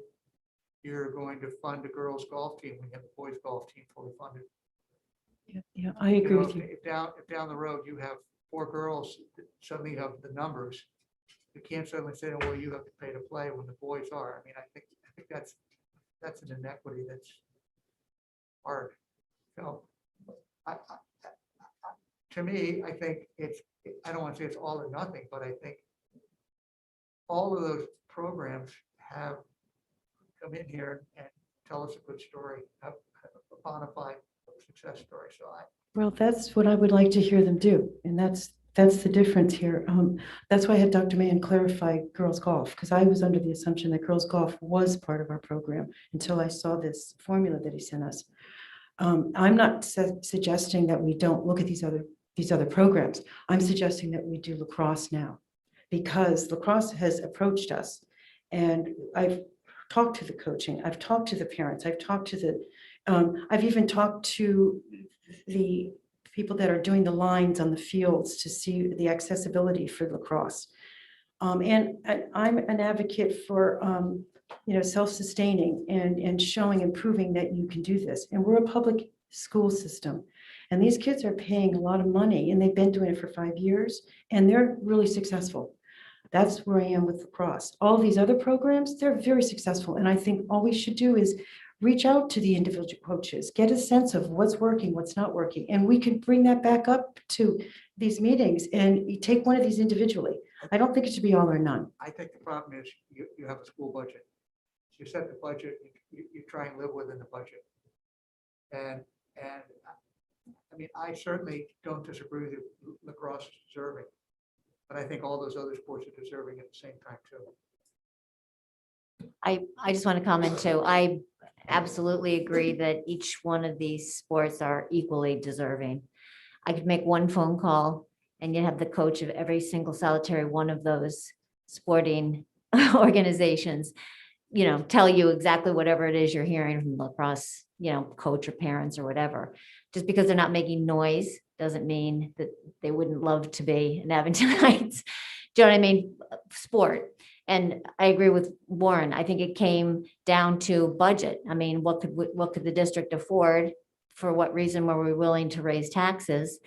you're going to fund a girls' golf team when you have a boys' golf team fully funded. Yeah, I agree with you. If down the road you have 4 girls that suddenly have the numbers, you can't suddenly say, well, you have to pay to play when the boys are. I mean, I think that's an inequity that's hard. So to me, I think I don't want to say it's all or nothing, but I think all of those programs have come in here and tell us a good story, a bona fide success story. So Well, that's what I would like to hear them do. And that's the difference here. That's why I had Dr. Mann clarify girls golf, because I was under the assumption that girls golf was part of our program until I saw this formula that he sent us. I'm not suggesting that we don't look at these other programs. I'm suggesting that we do lacrosse now, because lacrosse has approached us, and I've talked to the coaching, I've talked to the parents, I've talked to I've even talked to the people that are doing the lines on the fields to see the accessibility for lacrosse. And I'm an advocate for self-sustaining and showing and proving that you can do this. And we're a public school system, and these kids are paying a lot of money, and they've been doing it for 5 years, and they're really successful. That's where I am with lacrosse. All these other programs, they're very successful. And I think all we should do is reach out to the individual coaches, get a sense of what's working, what's not working. And we can bring that back up to these meetings and you take one of these individually. I don't think it should be all or none. I think the problem is you have a school budget. You set the budget, you try and live within the budget. And I mean, I certainly don't disagree with you, lacrosse is deserving. But I think all those other sports are deserving at the same time too. I just want to comment too. I absolutely agree that each one of these sports are equally deserving. I could make one phone call and you have the coach of every single solitary one of those sporting organizations, tell you exactly whatever it is you're hearing from lacrosse, coach or parents or whatever. Just because they're not making noise doesn't mean that they wouldn't love to be in Abington Heights. Do you know what I mean? Sport. And I agree with Warren. I think it came down to budget. I mean, what could the district afford? For what reason were we willing to raise taxes?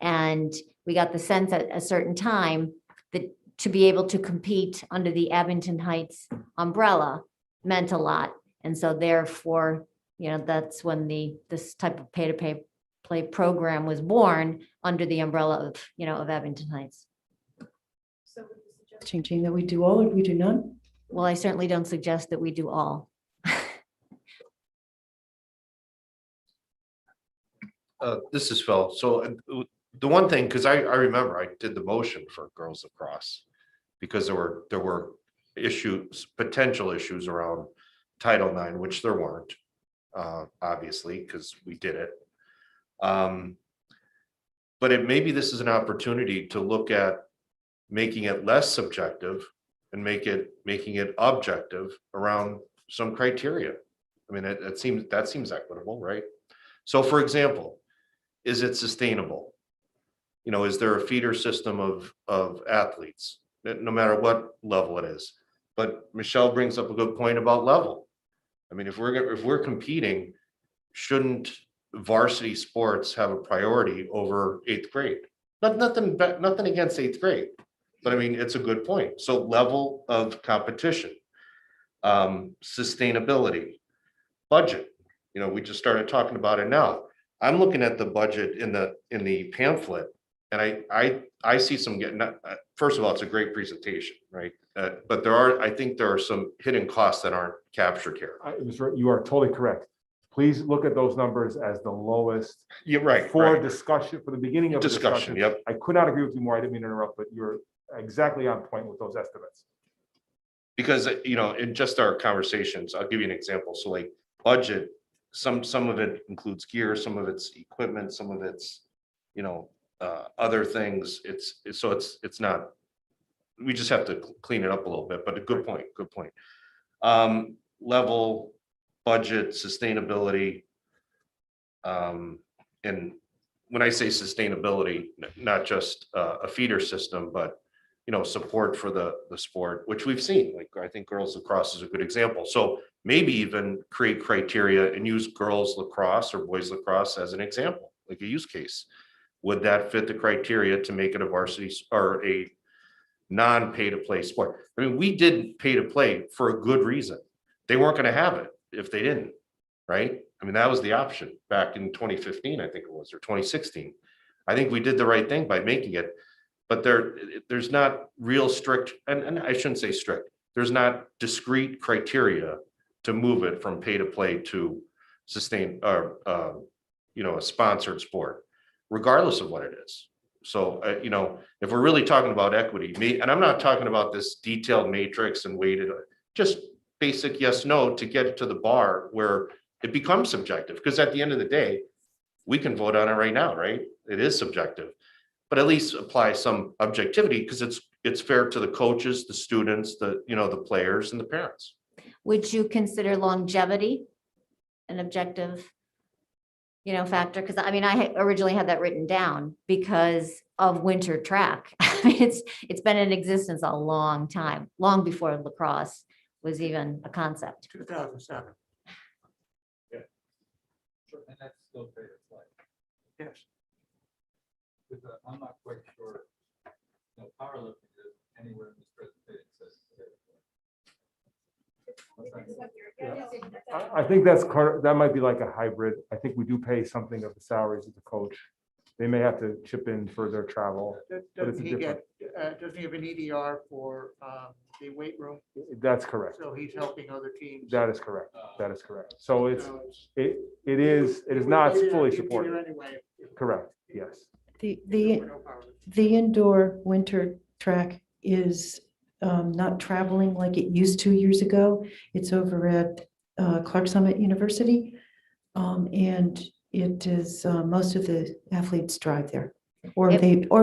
And we got the sense at a certain time that to be able to compete under the Abington Heights umbrella meant a lot. And so therefore, that's when this type of pay-to-play program was born under the umbrella of Abington Heights. Changing that we do all or we do none? Well, I certainly don't suggest that we do all. This is Phil. So the one thing, because I remember I did the motion for girls lacrosse because there were potential issues around Title IX, which there weren't, obviously, because we did it. But maybe this is an opportunity to look at making it less subjective and making it objective around some criteria. I mean, that seems equitable, right? So for example, is it sustainable? Is there a feeder system of athletes, no matter what level it is? But Michelle brings up a good point about level. I mean, if we're competing, shouldn't varsity sports have a priority over 8th grade? Nothing against 8th grade. But I mean, it's a good point. So level of competition, sustainability, budget. We just started talking about it now. I'm looking at the budget in the pamphlet, and I see some getting. First of all, it's a great presentation, right? But I think there are some hidden costs that aren't captured here. You are totally correct. Please look at those numbers as the lowest. You're right. For discussion, for the beginning of the discussion. Yep. I could not agree with you more. I didn't mean to interrupt, but you're exactly on point with those estimates. Because, in just our conversations, I'll give you an example. So like budget, some of it includes gear, some of it's equipment, some of it's, other things. It's not, we just have to clean it up a little bit, but a good point. Level, budget, sustainability. And when I say sustainability, not just a feeder system, but support for the sport, which we've seen. Like I think girls lacrosse is a good example. So maybe even create criteria and use girls lacrosse or boys lacrosse as an example, like a use case. Would that fit the criteria to make it a varsity or a non-pay to play sport? I mean, we did pay to play for a good reason. They weren't going to have it if they didn't, right? I mean, that was the option back in 2015, I think it was, or 2016. I think we did the right thing by making it. But there's not real strict, and I shouldn't say strict, there's not discrete criteria to move it from pay to play to sustain or a sponsored sport, regardless of what it is. So if we're really talking about equity, and I'm not talking about this detailed matrix and weighted, just basic yes no to get it to the bar where it becomes subjective. Because at the end of the day, we can vote on it right now, right? It is subjective. But at least apply some objectivity because it's fair to the coaches, the students, the players and the parents. Would you consider longevity an objective, factor? Because I mean, I originally had that written down because of winter track. I mean, it's been in existence a long time, long before lacrosse was even a concept. 2007. And that's still pay to play. Yes. Because I'm not quite sure, powerlifting is anywhere in this presentation. I think that might be like a hybrid. I think we do pay something of the salaries of the coach. They may have to chip in for their travel. But it's Doesn't he different. get, doesn't he have an EDR for the weight room? That's correct. So he's helping other teams. That is correct. That is correct. So it's, So it is not related fully activity supported. Anyway. Correct, yes. The indoor winter track is not traveling like it used to years ago. It's over at Clark Summit University. And it is, most of the athletes drive there, or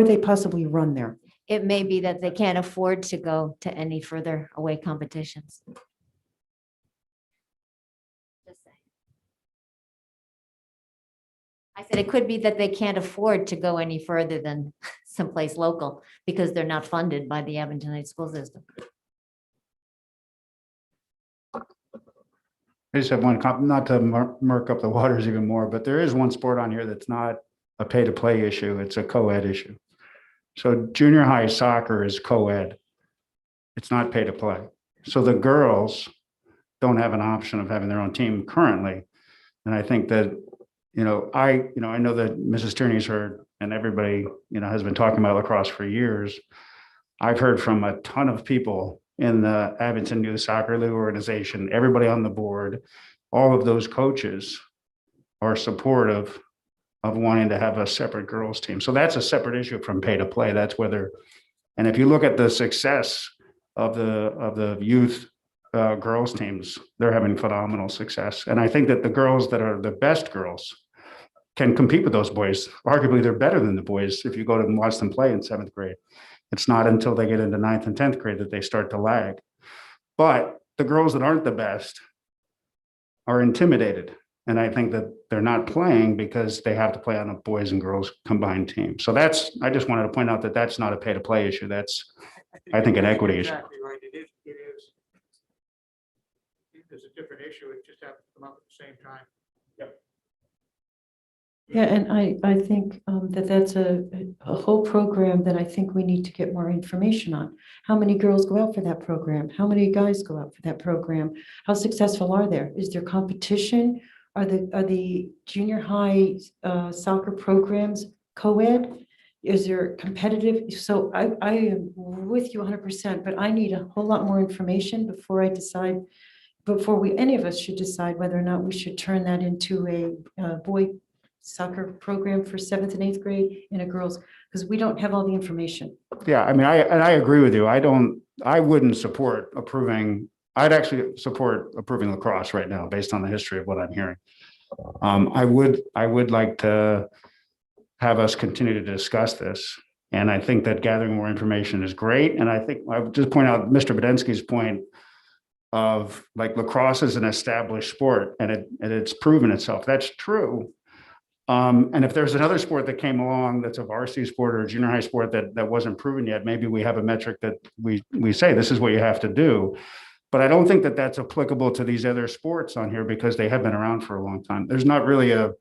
they possibly run there. It may be that they can't afford to go to any further away competitions. Just saying. I said it could be that they can't afford to go any further than someplace local because they're not funded by the Abington Heights school system. I just have one, not to murk up the waters even more, but there is one sport on here that's not a pay-to-play issue. It's a co-ed issue. So junior high soccer is co-ed. It's not pay-to-play. So the girls don't have an option of having their own team currently. And I think that, I know that Mrs. Tierney's heard, and everybody, has been talking about lacrosse for years. I've heard from a ton of people in the Abington Youth Soccer League organization, everybody on the board, all of those coaches are supportive of wanting to have a separate girls team. So that's a separate issue from pay to play. That's whether, and if you look at the success of the youth girls teams, they're having phenomenal success. And I think that the girls that are the best girls can compete with those boys. Arguably, they're better than the boys if you go to watch them play in 7th grade. It's not until they get into 9th and 10th grade that they start to lag. But the girls that aren't the best are intimidated. And I think that they're not playing because they have to play on a boys and girls combined team. So I just wanted to point out that that's not a pay to play issue. That's, I think, an equity issue. Exactly right. It is. It's a different issue. It just happens to come up at the same time. Yeah, and I think that's a whole program that I think we need to get more information on. How many girls go out for that program? How many guys go out for that program? How successful are there? Is there competition? Are the junior high soccer programs co-ed? Is there competitive? So I am with you 100%, but I need a whole lot more information before I decide, before any of us should decide whether or not we should turn that into a boy soccer program for 7th and 8th grade and a girls, because we don't have all the information. Yeah, I mean, I agree with you. I wouldn't support approving, I'd actually support approving lacrosse right now based on the history of what I'm hearing. I would like to have us continue to discuss this. And I think that gathering more information is great. And I think I would just point out Mr. Budensky's point of like lacrosse is an established sport and it's proven itself. That's true. And if there's another sport that came along that's a varsity sport or a junior high sport that wasn't proven yet, maybe we have a metric that we say this is what you have to do. But I don't think that that's applicable to these other sports on here because they have been around for a long time. There's not really a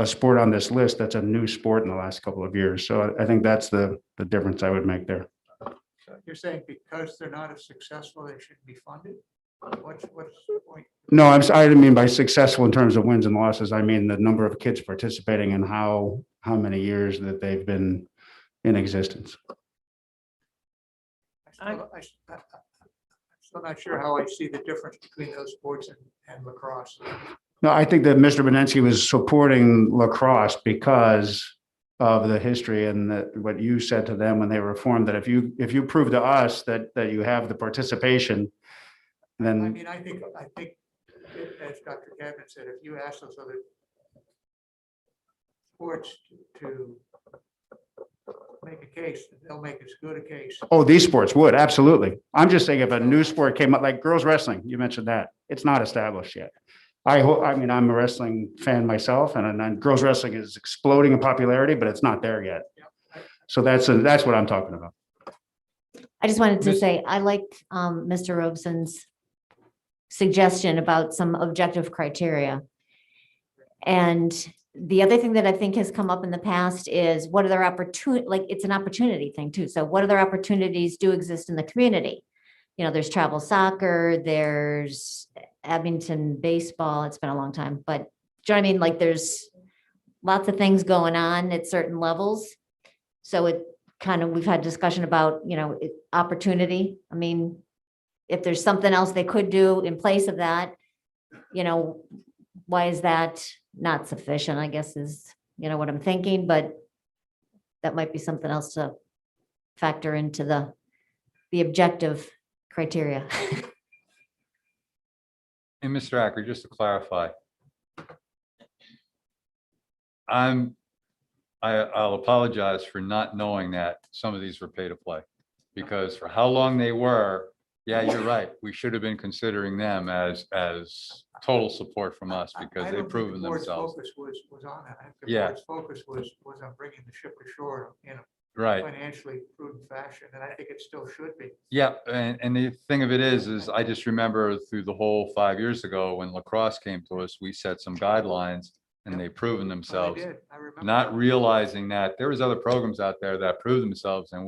sport on this list that's a new sport in the last couple of years. So I think that's the difference I would make there. So you're saying because they're not as successful, they shouldn't be funded? What's the point? No, I didn't mean by successful in terms of wins and losses. I mean the number of kids participating and how many years that they've been in existence. I'm still not sure how I see the difference between those sports and lacrosse. No, I think that Mr. Benensky was supporting lacrosse because of the history and that what you said to them when they were formed, that if you prove to us that you have the participation, then. I mean, I think as Dr. Gavin said, if you ask those other sports to make a case, they'll make as good a case. Oh, these sports would, absolutely. I'm just saying if a new sport came up, like girls wrestling, you mentioned that, it's not established yet. I mean, I'm a wrestling fan myself and girls wrestling is exploding in popularity, but it's not there yet. So that's what I'm talking about. I just wanted to say, I liked Mr. Robeson's suggestion about some objective criteria. And the other thing that I think has come up in the past is what other opportunity, like it's an opportunity thing too. So what other opportunities do exist in the community? You know, there's travel soccer, there's Abington baseball. It's been a long time, but do you know what I mean? Like there's lots of things going on at certain levels. So it kind of, we've had discussion about, opportunity. I mean, if there's something else they could do in place of that, why is that not sufficient, I guess is, what I'm thinking, but that might be something else to factor into the objective criteria. And Mr. Acker, just to clarify, I'll apologize for not knowing that some of these were pay to play. Because for how long they were, yeah, you're right. We should have been considering them as total support from us because I they've don't think proven the board's themselves. Focus was on that. I think the Yeah. board's focus was on bringing the ship ashore in a Right. financially prudent fashion, and I think it still should be. Yeah, and the thing of it is I just remember through the whole 5 years ago when lacrosse came to us, we set some guidelines and they've proven Well, they themselves. did. I remember. Not realizing that there was other programs out there that proved themselves and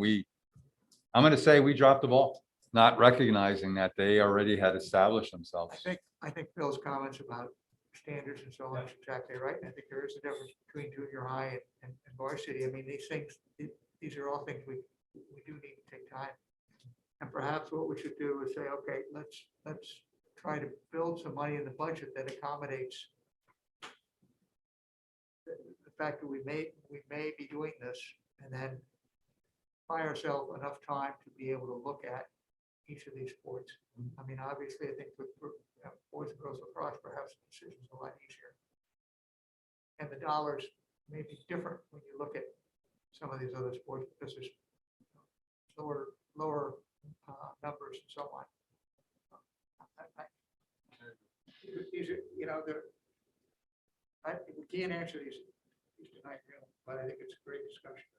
I'm gonna say we dropped the ball, not recognizing that they already had established themselves. I think Bill's comments about standards and so on is exactly right. And I think there is a difference between junior high and varsity. I mean, these things, these are all things we do need to take time. And perhaps what we should do is say, okay, let's try to build some money in the budget that accommodates the fact that we may be doing this, and then buy ourselves enough time to be able to look at each of these sports. I mean, obviously, I think for boys and girls lacrosse, perhaps the decision's a lot easier. And the dollars may be different when you look at some of these other sports because there's lower numbers and so on. These are, we can't answer these tonight, really, but I think it's a great discussion.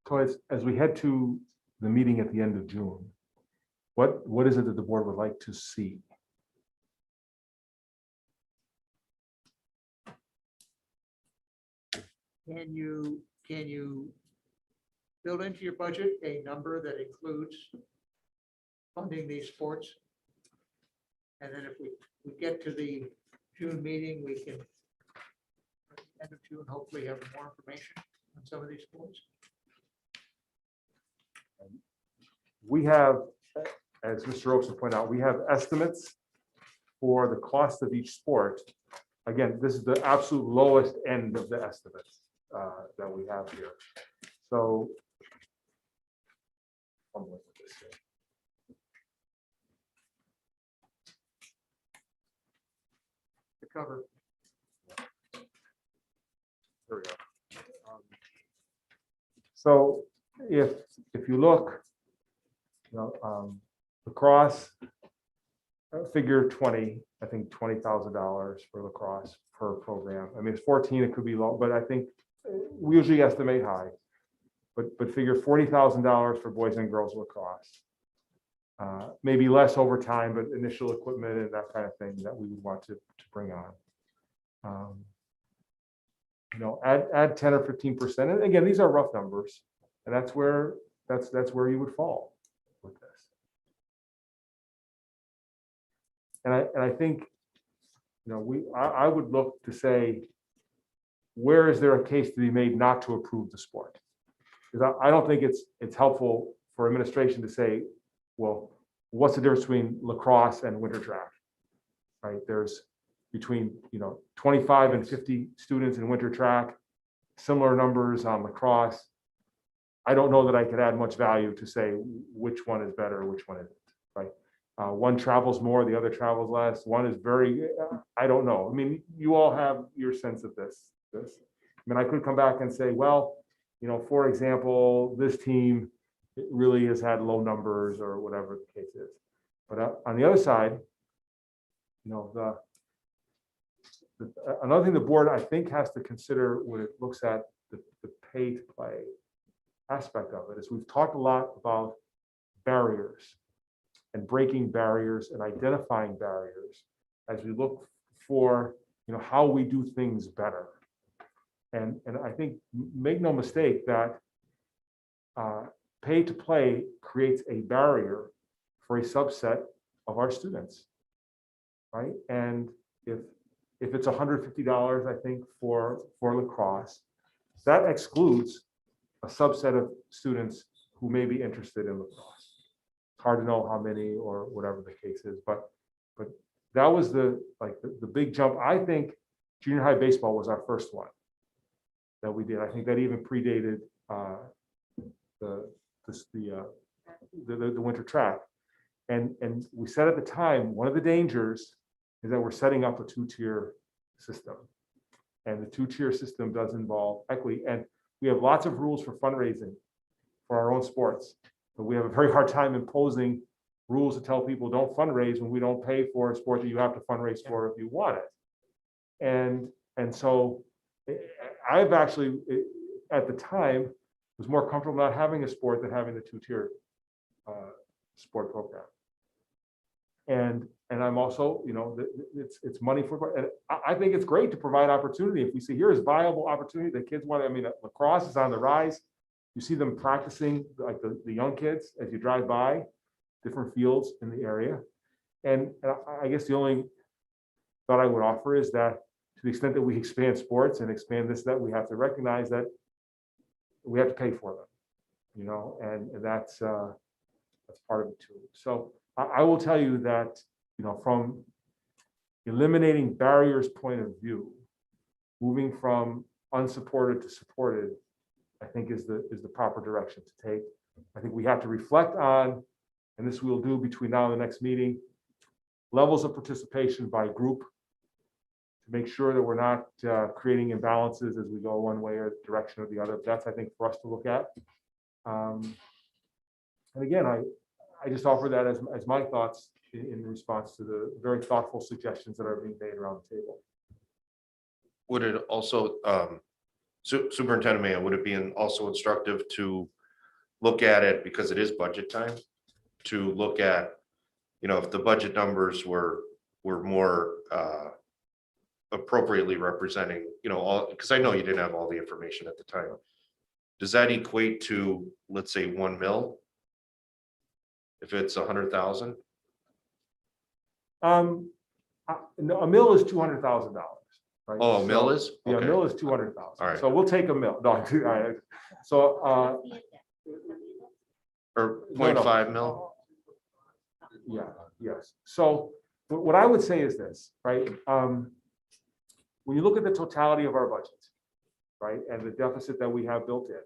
So as we head to the meeting at the end of June, what is it that the board would like to see? Can you build into your budget a number that includes funding these sports? And then if we get to the June meeting, we can, at the end of June, hopefully have more information on some of these sports. We have, as Mr. Oakes pointed out, we have estimates for the cost of each sport. Again, this is the absolute lowest end of the estimates that we have here. So I'm looking at this here. To cover. There we go. So if you look, lacrosse, figure 20, I think $20,000 for lacrosse per program. I mean, it's 14, it could be low, but I think we usually estimate high. But figure $40,000 for boys and girls lacrosse. Maybe less over time, but initial equipment and that kind of thing that we would want to bring on. Add 10 or 15%. And again, these are rough numbers, and that's where you would fall with this. And I think, I would look to say, where is there a case to be made not to approve the sport? Because I don't think it's helpful for administration to say, well, what's the difference between lacrosse and winter track? Right? There's between 25 and 50 students in winter track, similar numbers on lacrosse. I don't know that I could add much value to say which one is better, which one isn't. Right? One travels more, the other travels less. One is very, I don't know. I mean, you all have your sense of this. I mean, I could come back and say, well, for example, this team really has had low numbers or whatever the case is. But on the other side, another thing the board, I think, has to consider when it looks at the pay to play aspect of it is we've talked a lot about barriers and breaking barriers and identifying barriers as we look for how we do things better. And I think, make no mistake that pay to play creates a barrier for a subset of our students. Right? And if it's $150, I think, for lacrosse, that excludes a subset of students who may be interested in lacrosse. It's hard to know how many or whatever the case is, but that was the big jump. I think junior high baseball was our first one that we did. I think that even predated the winter track. And we said at the time, one of the dangers is that we're setting up a two-tier system. And the two-tier system does involve equity. And we have lots of rules for fundraising for our own sports. But we have a very hard time imposing rules to tell people don't fundraise when we don't pay for a sport that you have to fundraise for if you want it. And so I've actually, at the time, was more comfortable not having a sport than having the two-tier sport program. And I'm also, it's money for, and I think it's great to provide opportunity. If we see here is viable opportunity that kids want, lacrosse is on the rise. You see them practicing, like the young kids, as you drive by different fields in the area. And I guess the only thought I would offer is that to the extent that we expand sports and expand this, that we have to recognize that we have to pay for them, and that's part of it too. So I will tell you that, from eliminating barriers point of view, moving from unsupported to supported, I think is the proper direction to take. I think we have to reflect on, and this we'll do between now and the next meeting, levels of participation by group to make sure that we're not creating imbalances as we go one way or direction or the other. That's, I think, for us to look at. And again, I just offer that as my thoughts in response to the very thoughtful suggestions that are being made around the table. Would it also, Superintendent Mayo, would it be also instructive to look at it, because it is budget time, to look at, if the budget numbers were more appropriately representing, all, because I know you didn't have all the information at the time. Does that equate to, let's say, 1 mil? If it's 100,000? No, a mill is $200,000. Right? Oh, a mill is? Yeah, a Okay. mill is 200,000. All right. So we'll take a mill. No, all right. So Or No, no. 0.5 mil? yeah, yes. So what I would say is this, right? When you look at the totality of our budget, right, and the deficit that we have built in,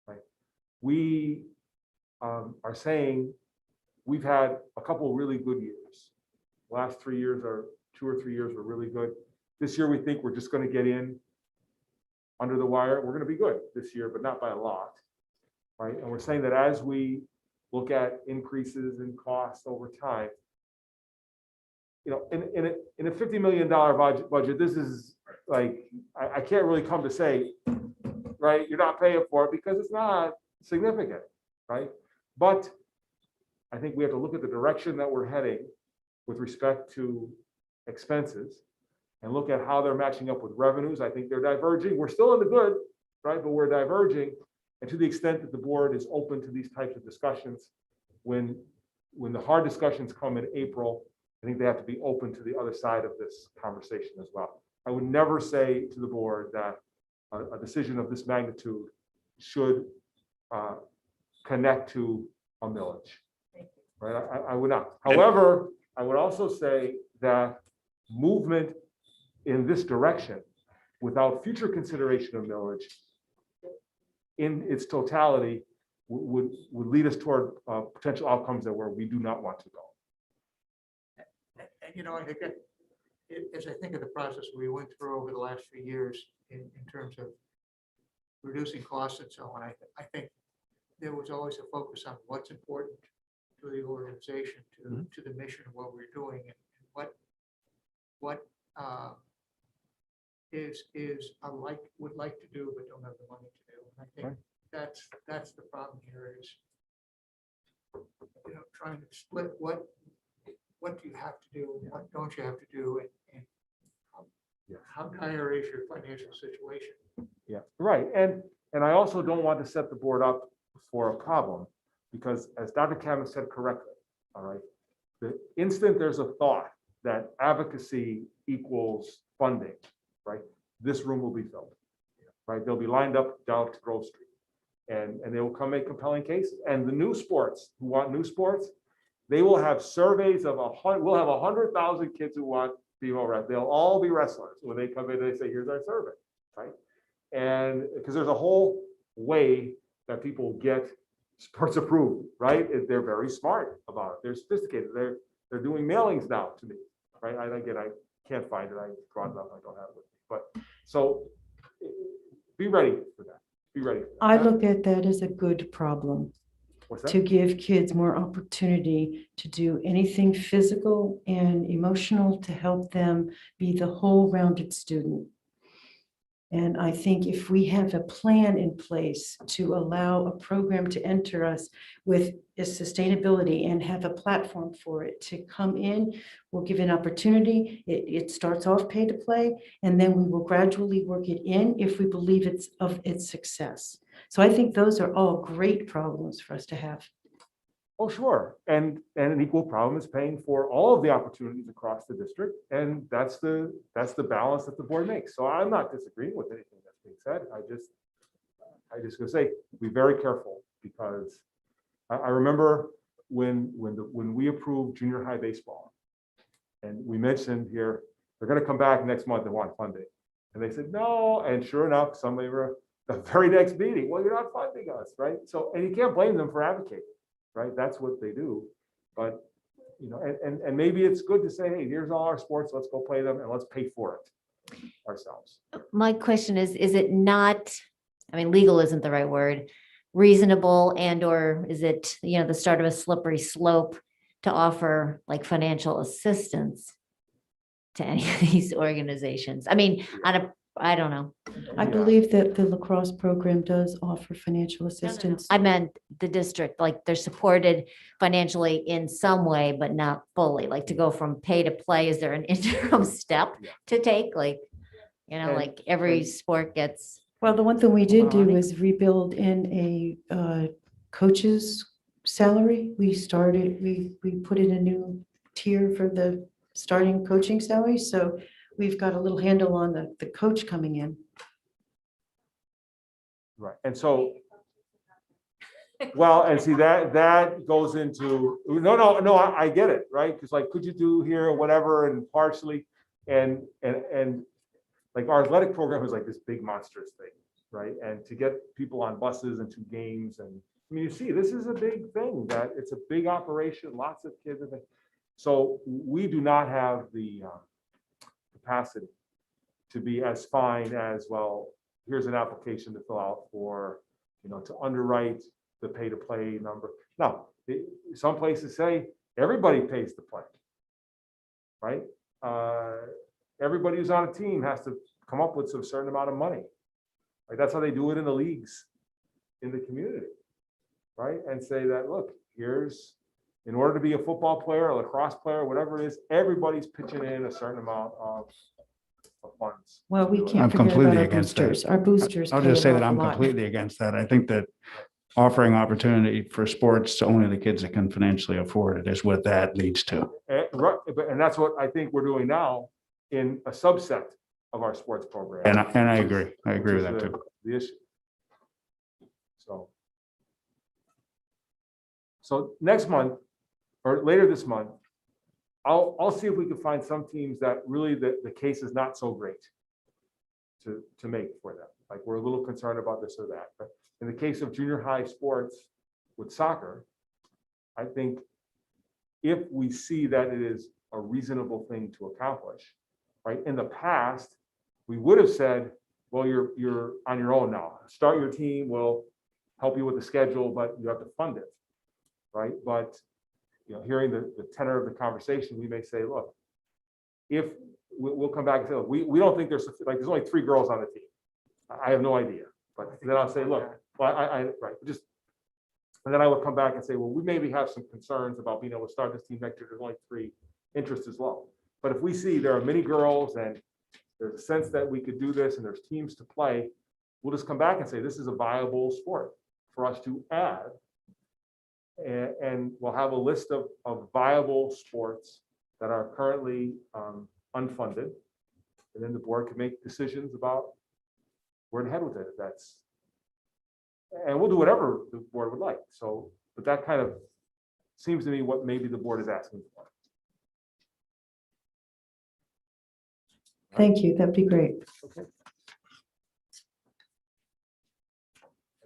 right, we are saying we've had a couple of really good years. Last 3 years or 2 or 3 years were really good. This year, we think we're just going to get in under the wire. We're going to be good this year, but not by a lot, right? And we're saying that as we look at increases in costs over time, in a $50 million budget, this is like, I can't really come to say, right, you're not paying for it because it's not significant, right? But I think we have to look at the direction that we're heading with respect to expenses and look at how they're matching up with revenues. I think they're diverging. We're still in the good, right? But we're diverging. And to the extent that the board is open to these types of discussions, when the hard discussions come in April, I think they have to be open to the other side of this conversation as well. I would never say to the board that a decision of this magnitude should connect to a millage, right? I would not. However, I would also say that movement in this direction without future consideration of millage in its totality would lead us toward potential outcomes that where we do not want to go. And I think that as I think of the process we went through over the last few years in terms of reducing costs and so on, I think there was always a focus on what's important to the organization, to the mission of what we're doing, and what would like to do but don't have the money to do. And I think that's the problem here is trying to split what do you have to do and what don't you have to do, and how dire is your financial situation. Yeah, right. And I also don't want to set the board up for a problem, because as Dr. Kavanaugh said correctly, all right, the instant there's a thought that advocacy equals funding, right, this room will be filled, right? They'll be lined up down to Grove Street, and they will come make compelling cases. And the new sports, who want new sports, they will have surveys of we'll have 100,000 kids who want female wrestling. They'll all be wrestlers. When they come in, they say, here's our survey, right? And because there's a whole way that people get sports approved, right? They're very smart about it. They're sophisticated. They're doing mailings now to me, right? I can't find it. I brought it up. I don't have it with me. But so be ready for that. Be ready for that. I look at that as a good problem, What's that? to give kids more opportunity to do anything physical and emotional to help them be the whole rounded student. And I think if we have a plan in place to allow a program to enter us with a sustainability and have a platform for it to come in, we'll give an opportunity. It starts off pay to play, and then we will gradually work it in if we believe it's of its success. So I think those are all great problems for us to have. Oh, sure. And an equal problem is paying for all of the opportunities across the district. And that's the balance that the board makes. So I'm not disagreeing with anything that's being said. I just gonna say, be very careful, because I remember when we approved junior high baseball, and we mentioned here, they're gonna come back next month and want funding. And they said, no, and sure enough, somebody were the very next meeting, well, you're not funding us, right? So, and you can't blame them for advocating. Right, that's what they do, but and maybe it's good to say, hey, here's all our sports, let's go play them and let's pay for it ourselves. My question is it not, I mean, legal isn't the right word, reasonable, and or is it, the start of a slippery slope to offer like financial assistance to any of these organizations? I mean, I don't know. I believe that the lacrosse program does offer financial assistance. I meant the district, like they're supported financially in some way, but not fully, like to go from pay to play. Is there an interim step to take? Like, like every sport gets. Well, the one thing we did do money. was rebuild in a coach's salary. We put in a new tier for the starting coaching salary. So we've got a little handle on the coach coming in. Right, and so, well, and see that goes into, no, I get it, right? Because like, could you do here, whatever, and partially, and like our athletic program is like this big monstrous thing, right? And to get people on buses and to games, and I mean, you see, this is a big thing, that it's a big operation, lots of kids, and so we do not have the capacity to be as fine as, well, here's an application to fill out for, to underwrite the pay to play number. No, some places say everybody pays to play, right? Everybody who's on a team has to come up with a certain amount of money. Right? That's how they do it in the leagues in the community, right? And say that, look, in order to be a football player, a lacrosse player, whatever it is, everybody's pitching in a certain amount of funds. Well, we I'm can't forget completely about our against that. boosters. Our boosters. I'll pay just say an that I'm awful lot. completely against that. I think that offering opportunity for sports to only the kids that can financially afford it is what that leads to. And that's what I think we're doing now in a subset of our sports program. And I agree. I agree with that too. The issue. So next month, or later this month, I'll see if we can find some teams that really the case is not so great to make for them. Like, we're a little concerned about this or that. But in the case of junior high sports with soccer, I think if we see that it is a reasonable thing to accomplish, right? In the past, we would have said, well, you're on your own now. Start your team, we'll help you with the schedule, but you have to fund it, right? But hearing the tenor of the conversation, we may say, look, if we'll come back and say, look, we don't think there's only 3 girls on the team. I have no idea. But then I'll say, look, well, and then I would come back and say, well, we maybe have some concerns about being able to start this team next year. There's only 3, interest is low. But if we see there are many girls and there's a sense that we could do this and there's teams to play, we'll just come back and say, this is a viable sport for us to add. And we'll have a list of viable sports that are currently unfunded. And then the board can make decisions about where to head with it. If that's, and we'll do whatever the board would like. So, but that kind of seems to me what maybe the board is asking for. Thank you. That'd be great. Okay.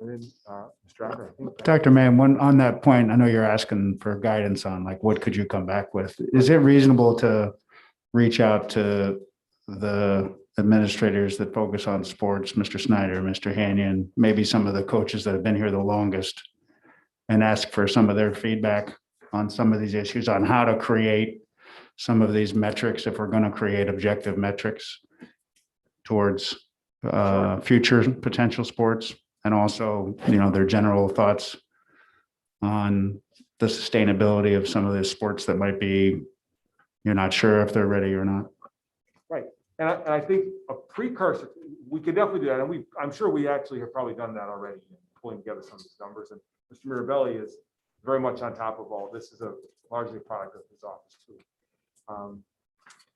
And then, Mr. Acker, I think. Dr. Mann, one on that point, I know you're asking for guidance on like, what could you come back with? Is it reasonable to reach out to the administrators that focus on sports, Mr. Snyder, Mr. Hanyon, maybe some of the coaches that have been here the longest, and ask for some of their feedback on some of these issues, on how to create some of these metrics, if we're going to create objective metrics towards future potential sports, and also, their general thoughts on the sustainability of some of the sports that might be, you're not sure if they're ready or not. Right. And I think a precursor, we could definitely do that. And I'm sure we actually have probably done that already, pulling together some of these numbers. And Mr. Mirabelli is very much on top of all this. Is a largely a product of his office too.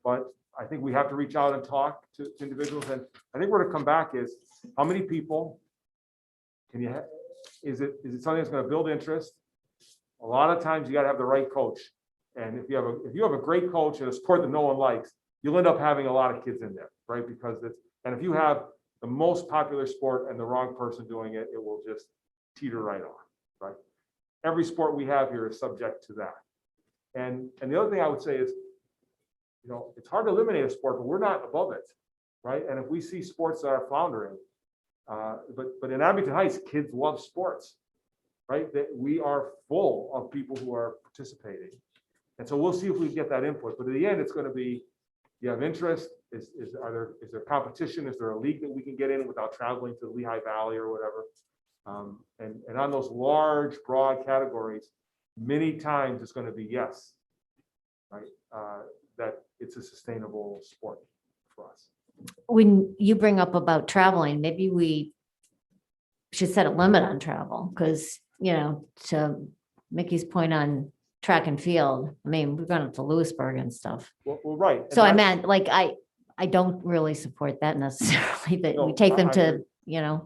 But I think we have to reach out and talk to individuals. And I think where to come back is how many people can you have? Is it something that's going to build interest? A lot of times you got to have the right coach. And if you have a great coach and a sport that no one likes, you'll end up having a lot of kids in there, right? Because and if you have the most popular sport and the wrong person doing it, it will just teeter right off, right? Every sport we have here is subject to that. And the other thing I would say is, it's hard to eliminate a sport, but we're not above it, right? And if we see sports that are floundering, but in Abington Heights, kids love sports, right? That we are full of people who are participating. And so we'll see if we get that input. But in the end, it's going to be, you have interest? Is there competition? Is there a league that we can get in without traveling to the Lehigh Valley or whatever? And on those large, broad categories, many times it's going to be yes, right? That it's a sustainable sport for us. When you bring up about traveling, maybe we should set a limit on travel, because, to Mickey's point on track and field, I mean, we're going to Lewisburg and stuff. Well, right. And So I that's- meant, like, I don't really support that necessarily, that No, we take them I to, agree.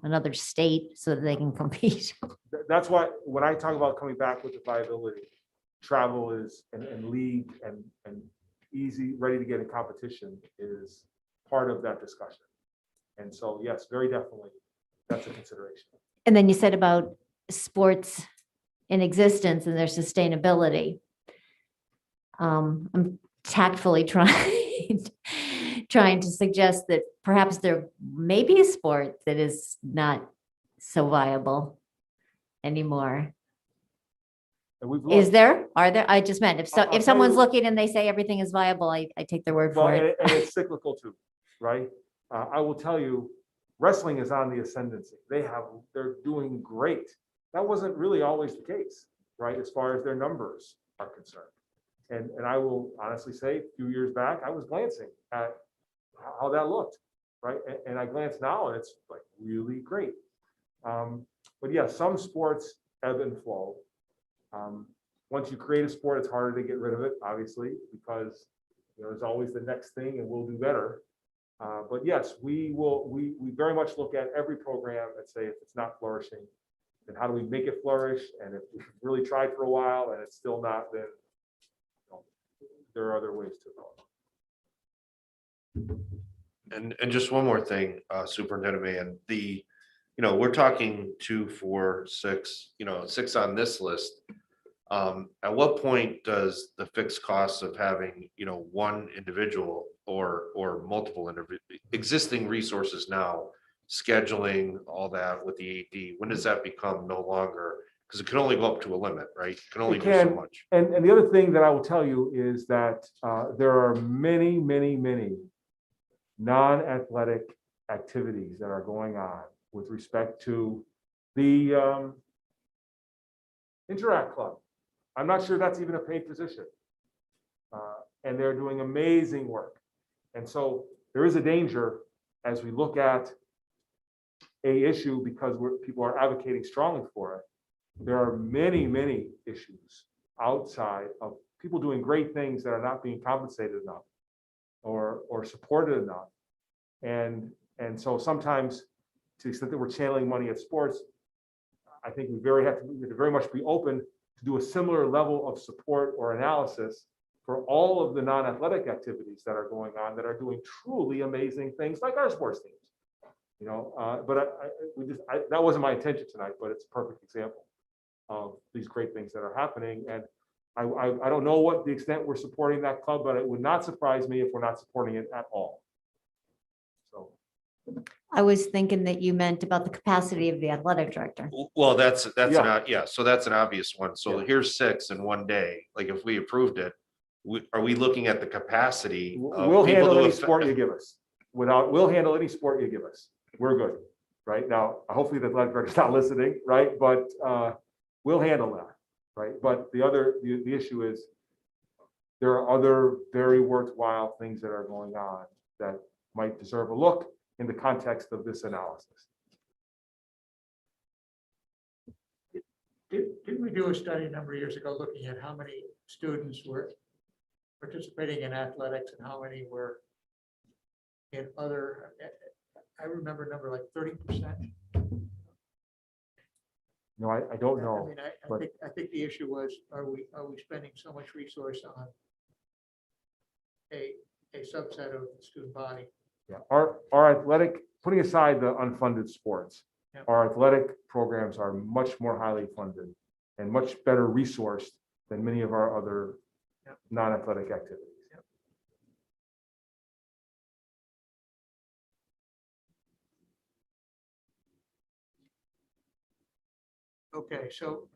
another state so that they can compete. That's why when I talk about coming back with the viability, travel is and league and easy, ready to get in competition is part of that discussion. And so, yes, very definitely, that's a consideration. And then you said about sports in existence and their sustainability. I'm tactfully trying to suggest that perhaps there may be a sport that is not so viable anymore. And we've Is looked. there? Are there? I just meant I'll tell if someone's you- looking and they say everything is viable, I take their word Well, for it. and it's cyclical too, right? I will tell you, wrestling is on the ascendancy. They're doing great. That wasn't really always the case, right? As far as their numbers are concerned. And I will honestly say, a few years back, I was glancing at how that looked, right? And I glance now and it's like really great. But yeah, some sports ebb and flow. Once you create a sport, it's harder to get rid of it, obviously, because there's always the next thing and we'll do better. But yes, we very much look at every program and say, if it's not flourishing, then how do we make it flourish? And if we've really tried for a while and it's still not, then there are other ways to go. And just one more thing, Superintendent Mann, we're talking 2, 4, 6, 6 on this list. At what point does the fixed costs of having, one individual or multiple existing resources now, scheduling, all that with the AD, when does that become no longer? Because it can only go up to a limit, right? It can only It do so can. much. And the other thing that I will tell you is that there are many, many, many non-athletic activities that are going on with respect to the Interact Club. I'm not sure that's even a paid position. And they're doing amazing work. And so there is a danger as we look at a issue because people are advocating strongly for it. There are many, many issues outside of people doing great things that are not being compensated enough or supported enough. And so sometimes, to the extent that we're channeling money at sports, I think we have to very much be open to do a similar level of support or analysis for all of the non-athletic activities that are going on that are doing truly amazing things like our sports teams. But that wasn't my intention tonight, but it's a perfect example of these great things that are happening. And I don't know what the extent we're supporting that club, but it would not surprise me if we're not supporting it at all. So. I was thinking that you meant about the capacity of the athletic director. Well, that's Yeah. not, yeah, so that's an obvious one. So Yeah. here's 6 in one day. Like if we approved it, are we looking at the capacity of We'll people handle to any affect- sport you give us. We'll handle any sport you give us. We're good, right? Now, hopefully the athletic director's not listening, right? But we'll handle that, right? But the issue is there are other very worthwhile things that are going on that might deserve a look in the context of this analysis. Didn't we do a study a number of years ago looking at how many students were participating in athletics and how many were in other, I remember a number like 30%. No, I don't I know. mean, but- I think the issue was, are we spending so much resource on a subset of the student body? Yeah, our athletic, putting aside the unfunded sports, Yeah. our athletic programs are much more highly funded and much better resourced than many of our other Yeah. non-athletic activities. Okay, so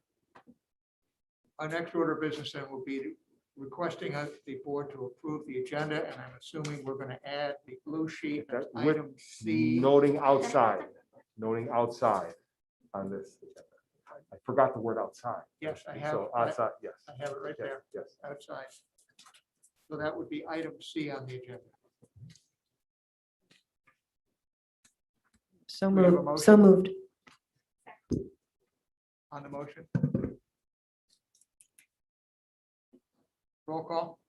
our next order of business then will be requesting the board to approve the agenda, and I'm assuming we're going to add the blue sheet, as That with item C. noting outside on this. I forgot the word outside. Yes, I have, So I outside, yes. have it right Yes, there, yes. outside. So that would be item C on the agenda. So We have a moved, so motion? moved. On the motion? Roll call?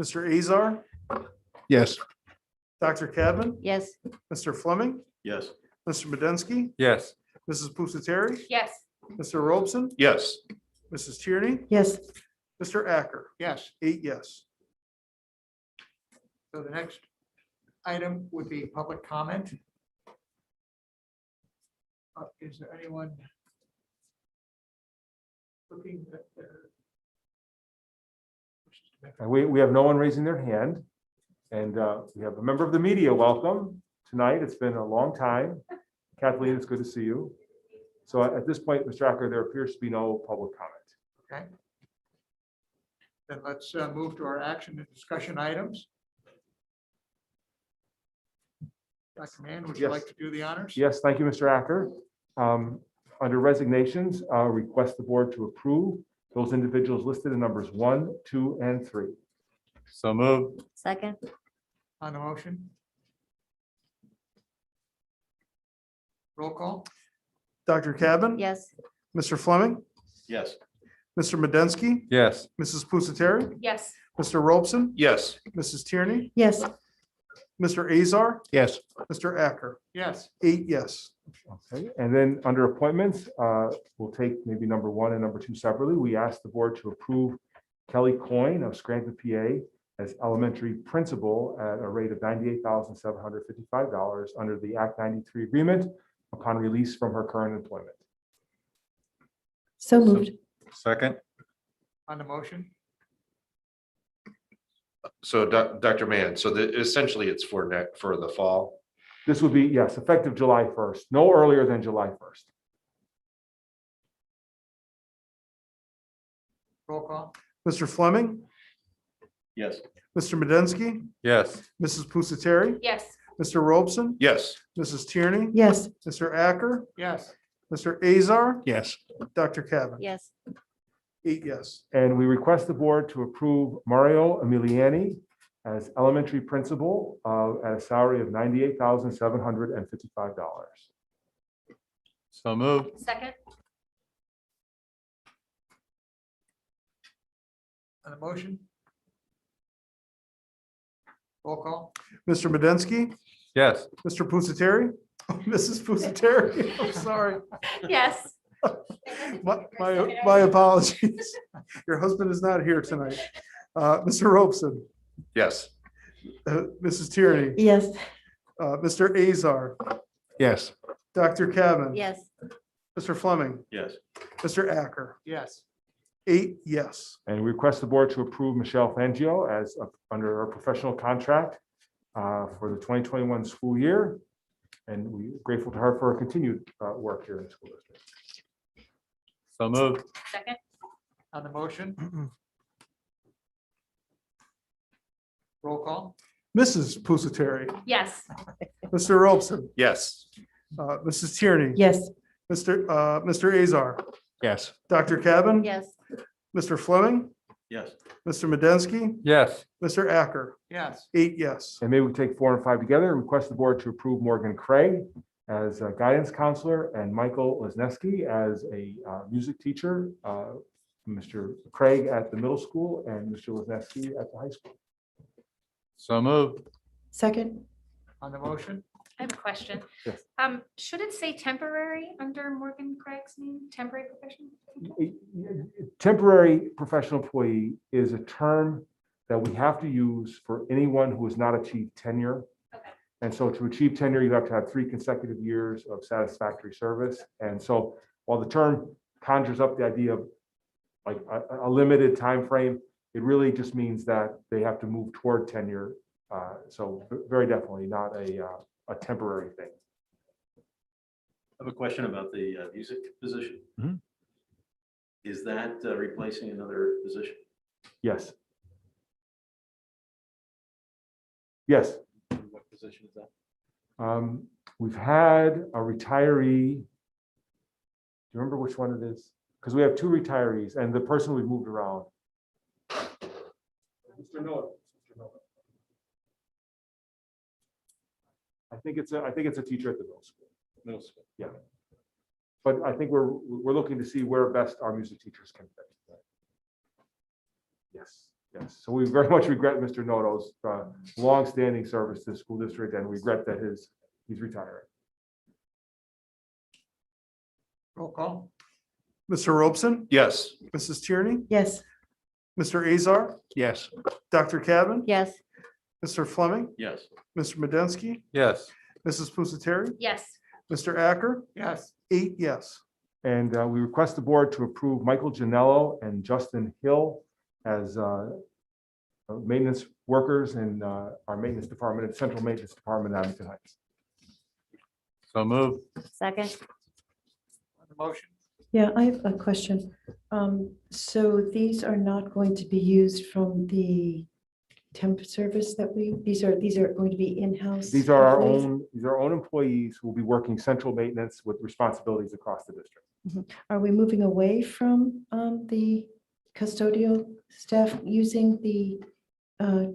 Mr. Azar, Yes. Dr. Cadman, Yes, Mr. Fleming, Yes. Mr. Medensky, Yes. Mrs. Pusateri, Yes. Mr. Robson, Yes. Mrs. Tierney, Yes, Mr. Acker, Yes. 8 yes. So the next item would be public comment. Is there anyone looking at their? And we have no one raising their hand. And we have a member of the media. Welcome tonight. It's been a long time. Kathleen, it's good to see you. So at this point, Mr. Acker, there appears to be no public comment. Okay. Then let's move to our action and discussion items. Dr. Mann, would you Yes. like to do the honors? Yes, thank you, Mr. Acker. Under resignations, request the board to approve those individuals listed in numbers 1, 2, and 3. So moved. second, On the motion? Roll call? Dr. Cadman, yes, Mr. Fleming, Yes. Mr. Medensky, Yes. Mrs. Pusateri, Yes. Mr. Robson, Yes. Mrs. Tierney, yes, Mr. Azar, Yes. Mr. Acker, Yes. 8 yes. Okay, and then under appointments, we'll take maybe number 1 and number 2 separately. We ask the board to approve Kelly Coyne of Scranton, PA as elementary principal at a rate of $98,755 under the Act 93 agreement upon release from her current employment. so moved. Second. On the motion? So Dr. Mann, so essentially it's for the fall. This would be, yes, effective July 1st, no earlier than July 1st. Roll call? Mr. Fleming, Yes. Mr. Medensky, Yes. Mrs. Pusateri, Yes. Mr. Robson, Yes. Mrs. Tierney, Yes, Mr. Acker, Yes. Mr. Azar, Yes. Dr. Cadman, yes, 8 yes. And we request the board to approve Mario Emiliani as elementary principal at a salary of $98,755. So moved. Second? On the motion? Roll call? Mr. Medensky, Yes. Mr. Pusateri, Mrs. Pusateri, I'm sorry. Yes. My apologies. Your husband is not here tonight. Mr. Robeson, Yes. Mrs. Tierney, Yes. Mr. Azar, Yes. Dr. Cavan. Yes. Mr. Fleming, Yes. Mr. Acker, Yes. 8 yes. And we request the board to approve Michelle Fangio as under our professional contract for the 2021 school year. And we're grateful to her for her continued work here in the school district. So moved. Second? On the motion? Roll call? Mrs. Pusateri, Yes. Mr. Robeson, Yes. Mrs. Tierney. Yes. Mr. Azar, Yes. Dr. Cavan. Yes. Mr. Fleming, Yes. Mr. Medensky, Yes. Mr. Acker, Yes. 8 yes. And maybe we take 4 and 5 together. Request the board to approve Morgan Craig as a guidance counselor and Michael Lesneski as a music teacher. Mr. Craig at the middle school and Mr. Lesneski at the high school. So moved. Second. On the motion? I have a question. Yes. Should it say temporary under Morgan Craig's name? Temporary professional? Temporary professional employee is a term that we have to use for anyone who has not achieved tenure. Okay. And so to achieve tenure, you have to have 3 consecutive years of satisfactory service. And so while the term conjures up the idea of like a limited time frame, it really just means that they have to move toward tenure. So very definitely not a temporary thing. I have a question about the music position. Mhm. Is that replacing another position? Yes. Yes. What position is that? We've had a retiree. Do you remember which one it is? Because we have 2 retirees and the person we've moved around. Mr. Noah. I think it's a teacher at the middle school. Middle school. Yeah. But I think we're looking to see where best our music teachers can fit. Yes, yes. So we very much regret Mr. Noto's longstanding service to the school district and regret that he's retiring. Roll call? Mr. Robeson, Yes. Mrs. Tierney, Yes. Mr. Azar, Yes. Dr. Cavan. Yes. Mr. Fleming, Yes. Mr. Medensky, Yes. Mrs. Pusateri, Yes. Mr. Acker, Yes. 8 yes. And we request the board to approve Michael Janello and Justin Hill as maintenance workers in our maintenance department, central maintenance department in Abington Heights. So moved. Second. On the motion? Yeah, I have a question. So these are not going to be used from the temp service that these are going to be in-house? These are our employees? own employees who will be working central maintenance with responsibilities across the district. Are we moving away from the custodial staff using the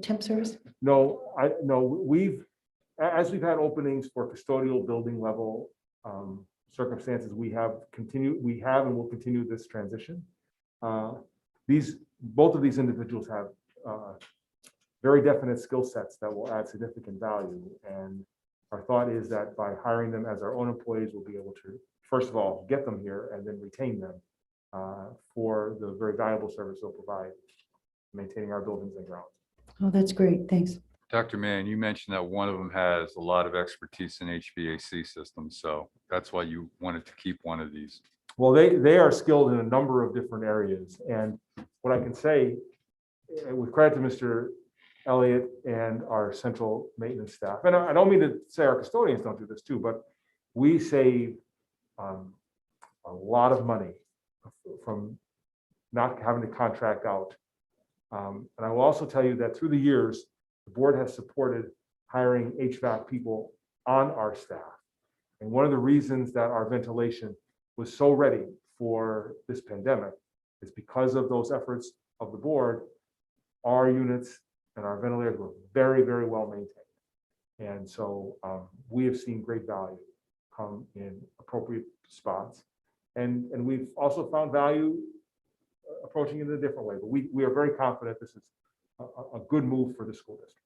temp service? No, as we've had openings for custodial building level circumstances, we have and will continue this transition. Both of these individuals have very definite skill sets that will add significant value. And our thought is that by hiring them as our own employees, we'll be able to, first of all, get them here and then retain them for the very valuable service they'll provide, maintaining our buildings and grounds. Oh, that's great. Thanks. Dr. Mann, you mentioned that one of them has a lot of expertise in HVAC systems, so that's why you wanted to keep one of these. Well, they are skilled in a number of different areas. And what I can say, with credit to Mr. Elliott and our central maintenance staff, and I don't mean to say our custodians don't do this too, but we save a lot of money from not having to contract out. And I will also tell you that through the years, the board has supported hiring HVAC people on our staff. And one of the reasons that our ventilation was so ready for this pandemic is because of those efforts of the board. Our units and our ventilators were very, very well maintained. And so we have seen great value come in appropriate spots. And we've also found value approaching it in a different way. But we are very confident this is a good move for the school district.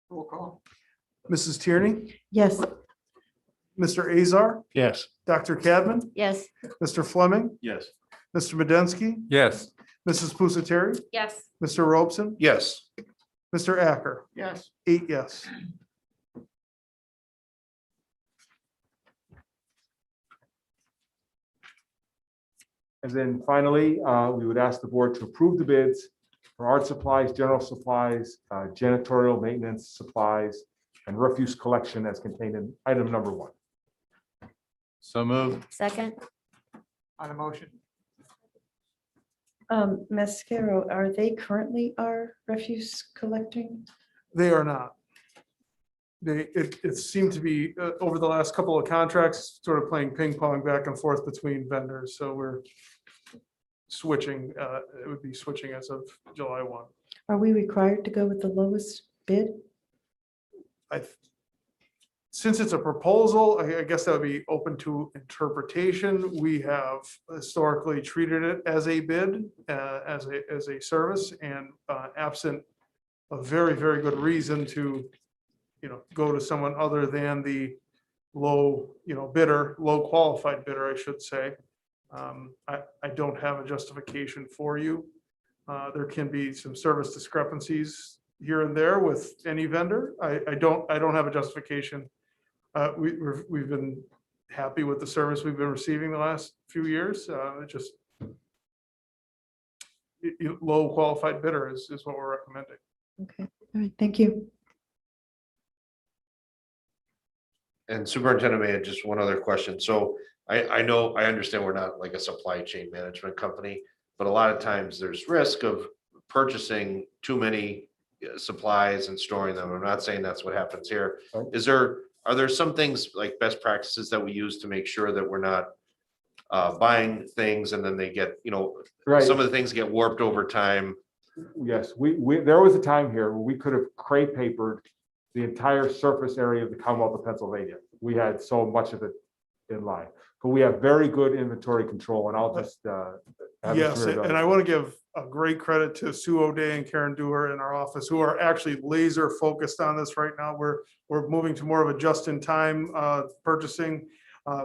Roll call. Mrs. Tierney, Yes, Mr. Azar, Yes. Dr. Cadman, Yes. Mr. Fleming, Yes. Mr. Medensky, Yes. Mrs. Pusateri, Yes. Mr. Robeson, Yes. Mr. Acker, Yes. 8 yes. And then finally, we would ask the board to approve the bids for art supplies, general supplies, janitorial maintenance supplies, and refuse collection as contained in item number 1. So moved. Second. On the motion. Mascaro, are they currently our refuse collecting? They are not. It seemed to be, over the last couple of contracts, sort of playing ping pong back and forth between vendors, so we're switching, it would be switching as of July 1. Are we required to go with the lowest bid? Since it's a proposal, I guess that would be open to interpretation. We have historically treated it as a bid, as a service, and absent a very, very good reason to, go to someone other than the low, bidder, low qualified bidder, I should say. I don't have a justification for you. There can be some service discrepancies here and there with any vendor. I don't have a justification. We've been happy with the service we've been receiving the last few years. Low qualified bidder is what we're recommending. Okay, all right, thank you. And Superintendent, I had just one other question. So I understand we're not like a supply chain management company, but a lot of times there's risk of purchasing too many supplies and storing them. I'm not saying that's what happens here. Are there some things like best practices that we use to make sure that we're not buying things and then they get, Right. some of the things get warped over time? Yes, there was a time here where we could have crepe papered the entire surface area of the Commonwealth of Pennsylvania. We had so much of it in line, but we have very good inventory control, and I'll just. Yes, and I want to give a great credit to Sue O'Day and Karen Dewar in our office, who are actually laser focused on this right now. We're moving to more of a just-in-time purchasing,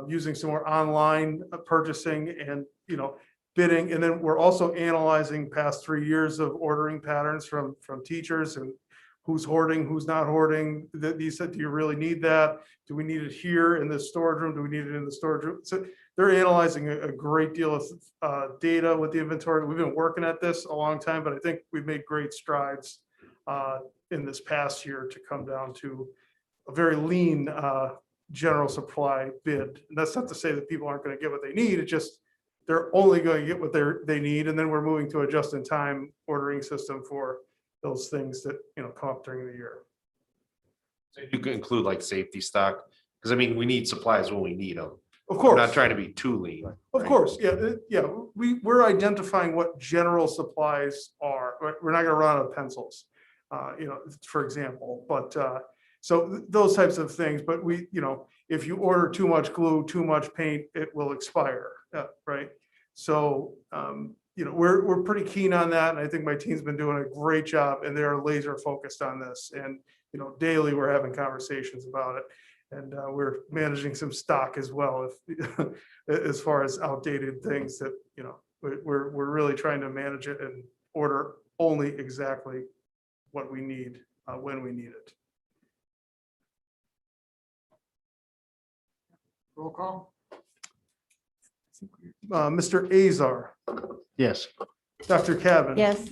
using some more online purchasing and, bidding. And then we're also analyzing past 3 years of ordering patterns from teachers and who's hoarding, who's not hoarding. These said, do you really need that? Do we need it here in the storage room? Do we need it in the storage room? So they're analyzing a great deal of data with the inventory. We've been working at this a long time, but I think we've made great strides in this past year to come down to a very lean general supply bid. And that's not to say that people aren't going to get what they need. It's just they're only going to get what they need. And then we're moving to a just-in-time ordering system for those things that, come up during the year. So you can include like safety stock, because we need supplies when we need them. Of We're course. not trying to be too lean. Of course, yeah. We're identifying what general supplies are. We're not gonna run out of pencils, for example, but so those types of things, but if you order too much glue, too much paint, it will expire, right? So, we're pretty keen on that, and I think my team's been doing a great job, and they're laser focused on this, and daily we're having conversations about it. And we're managing some stock as well, if as far as outdated things that, we're really trying to manage it and order only exactly what we need when we need it. Roll call. Mr. Azar, Yes. Dr. Cadman. Yes.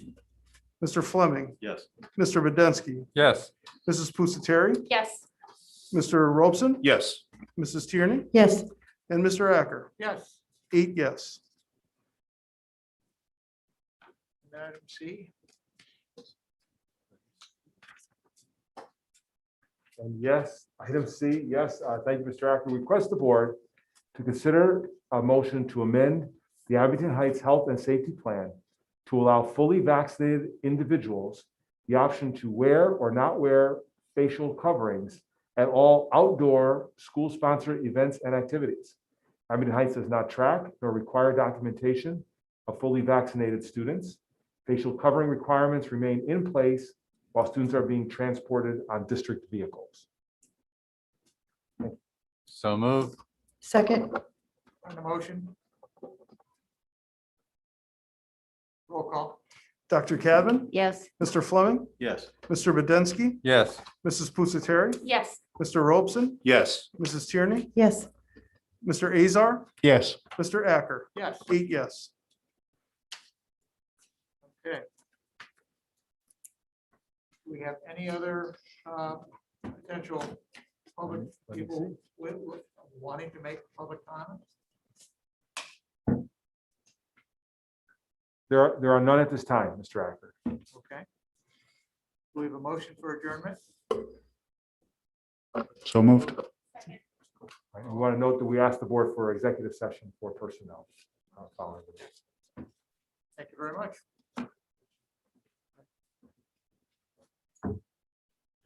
Mr. Fleming, Yes. Mr. Medensky, Yes. Mrs. Pusateri, Yes. Mr. Robeson, Yes. Mrs. Tierney, Yes, and Mr. Acker. Yes. 8 yes. And item C. And yes, item C, yes, thank you, Mr. Acker. Request the board to consider a motion to amend the Abington Heights Health and Safety Plan to allow fully vaccinated individuals the option to wear or not wear facial coverings at all outdoor school-sponsored events and activities. Abington Heights does not track nor require documentation of fully vaccinated students. Facial covering requirements remain in place while students are being transported on district vehicles. So moved. Second, On the motion? Roll call. Dr. Cadman, Yes. Mr. Fleming, Yes. Mr. Bedensky, Yes. Mrs. Pusateri, Yes. Mr. Robeson, Yes. Mrs. Tierney, yes. Mr. Azar, Yes. Mr. Acker, Yes. 8 yes. Okay. Do we have any other potential public Let me people wanting to make public comment? There are none at this time, Mr. Acker. Okay. Do we have a motion for adjournment? So moved. We want to note that we asked the board for executive session for personnel. Following the Thank you very much.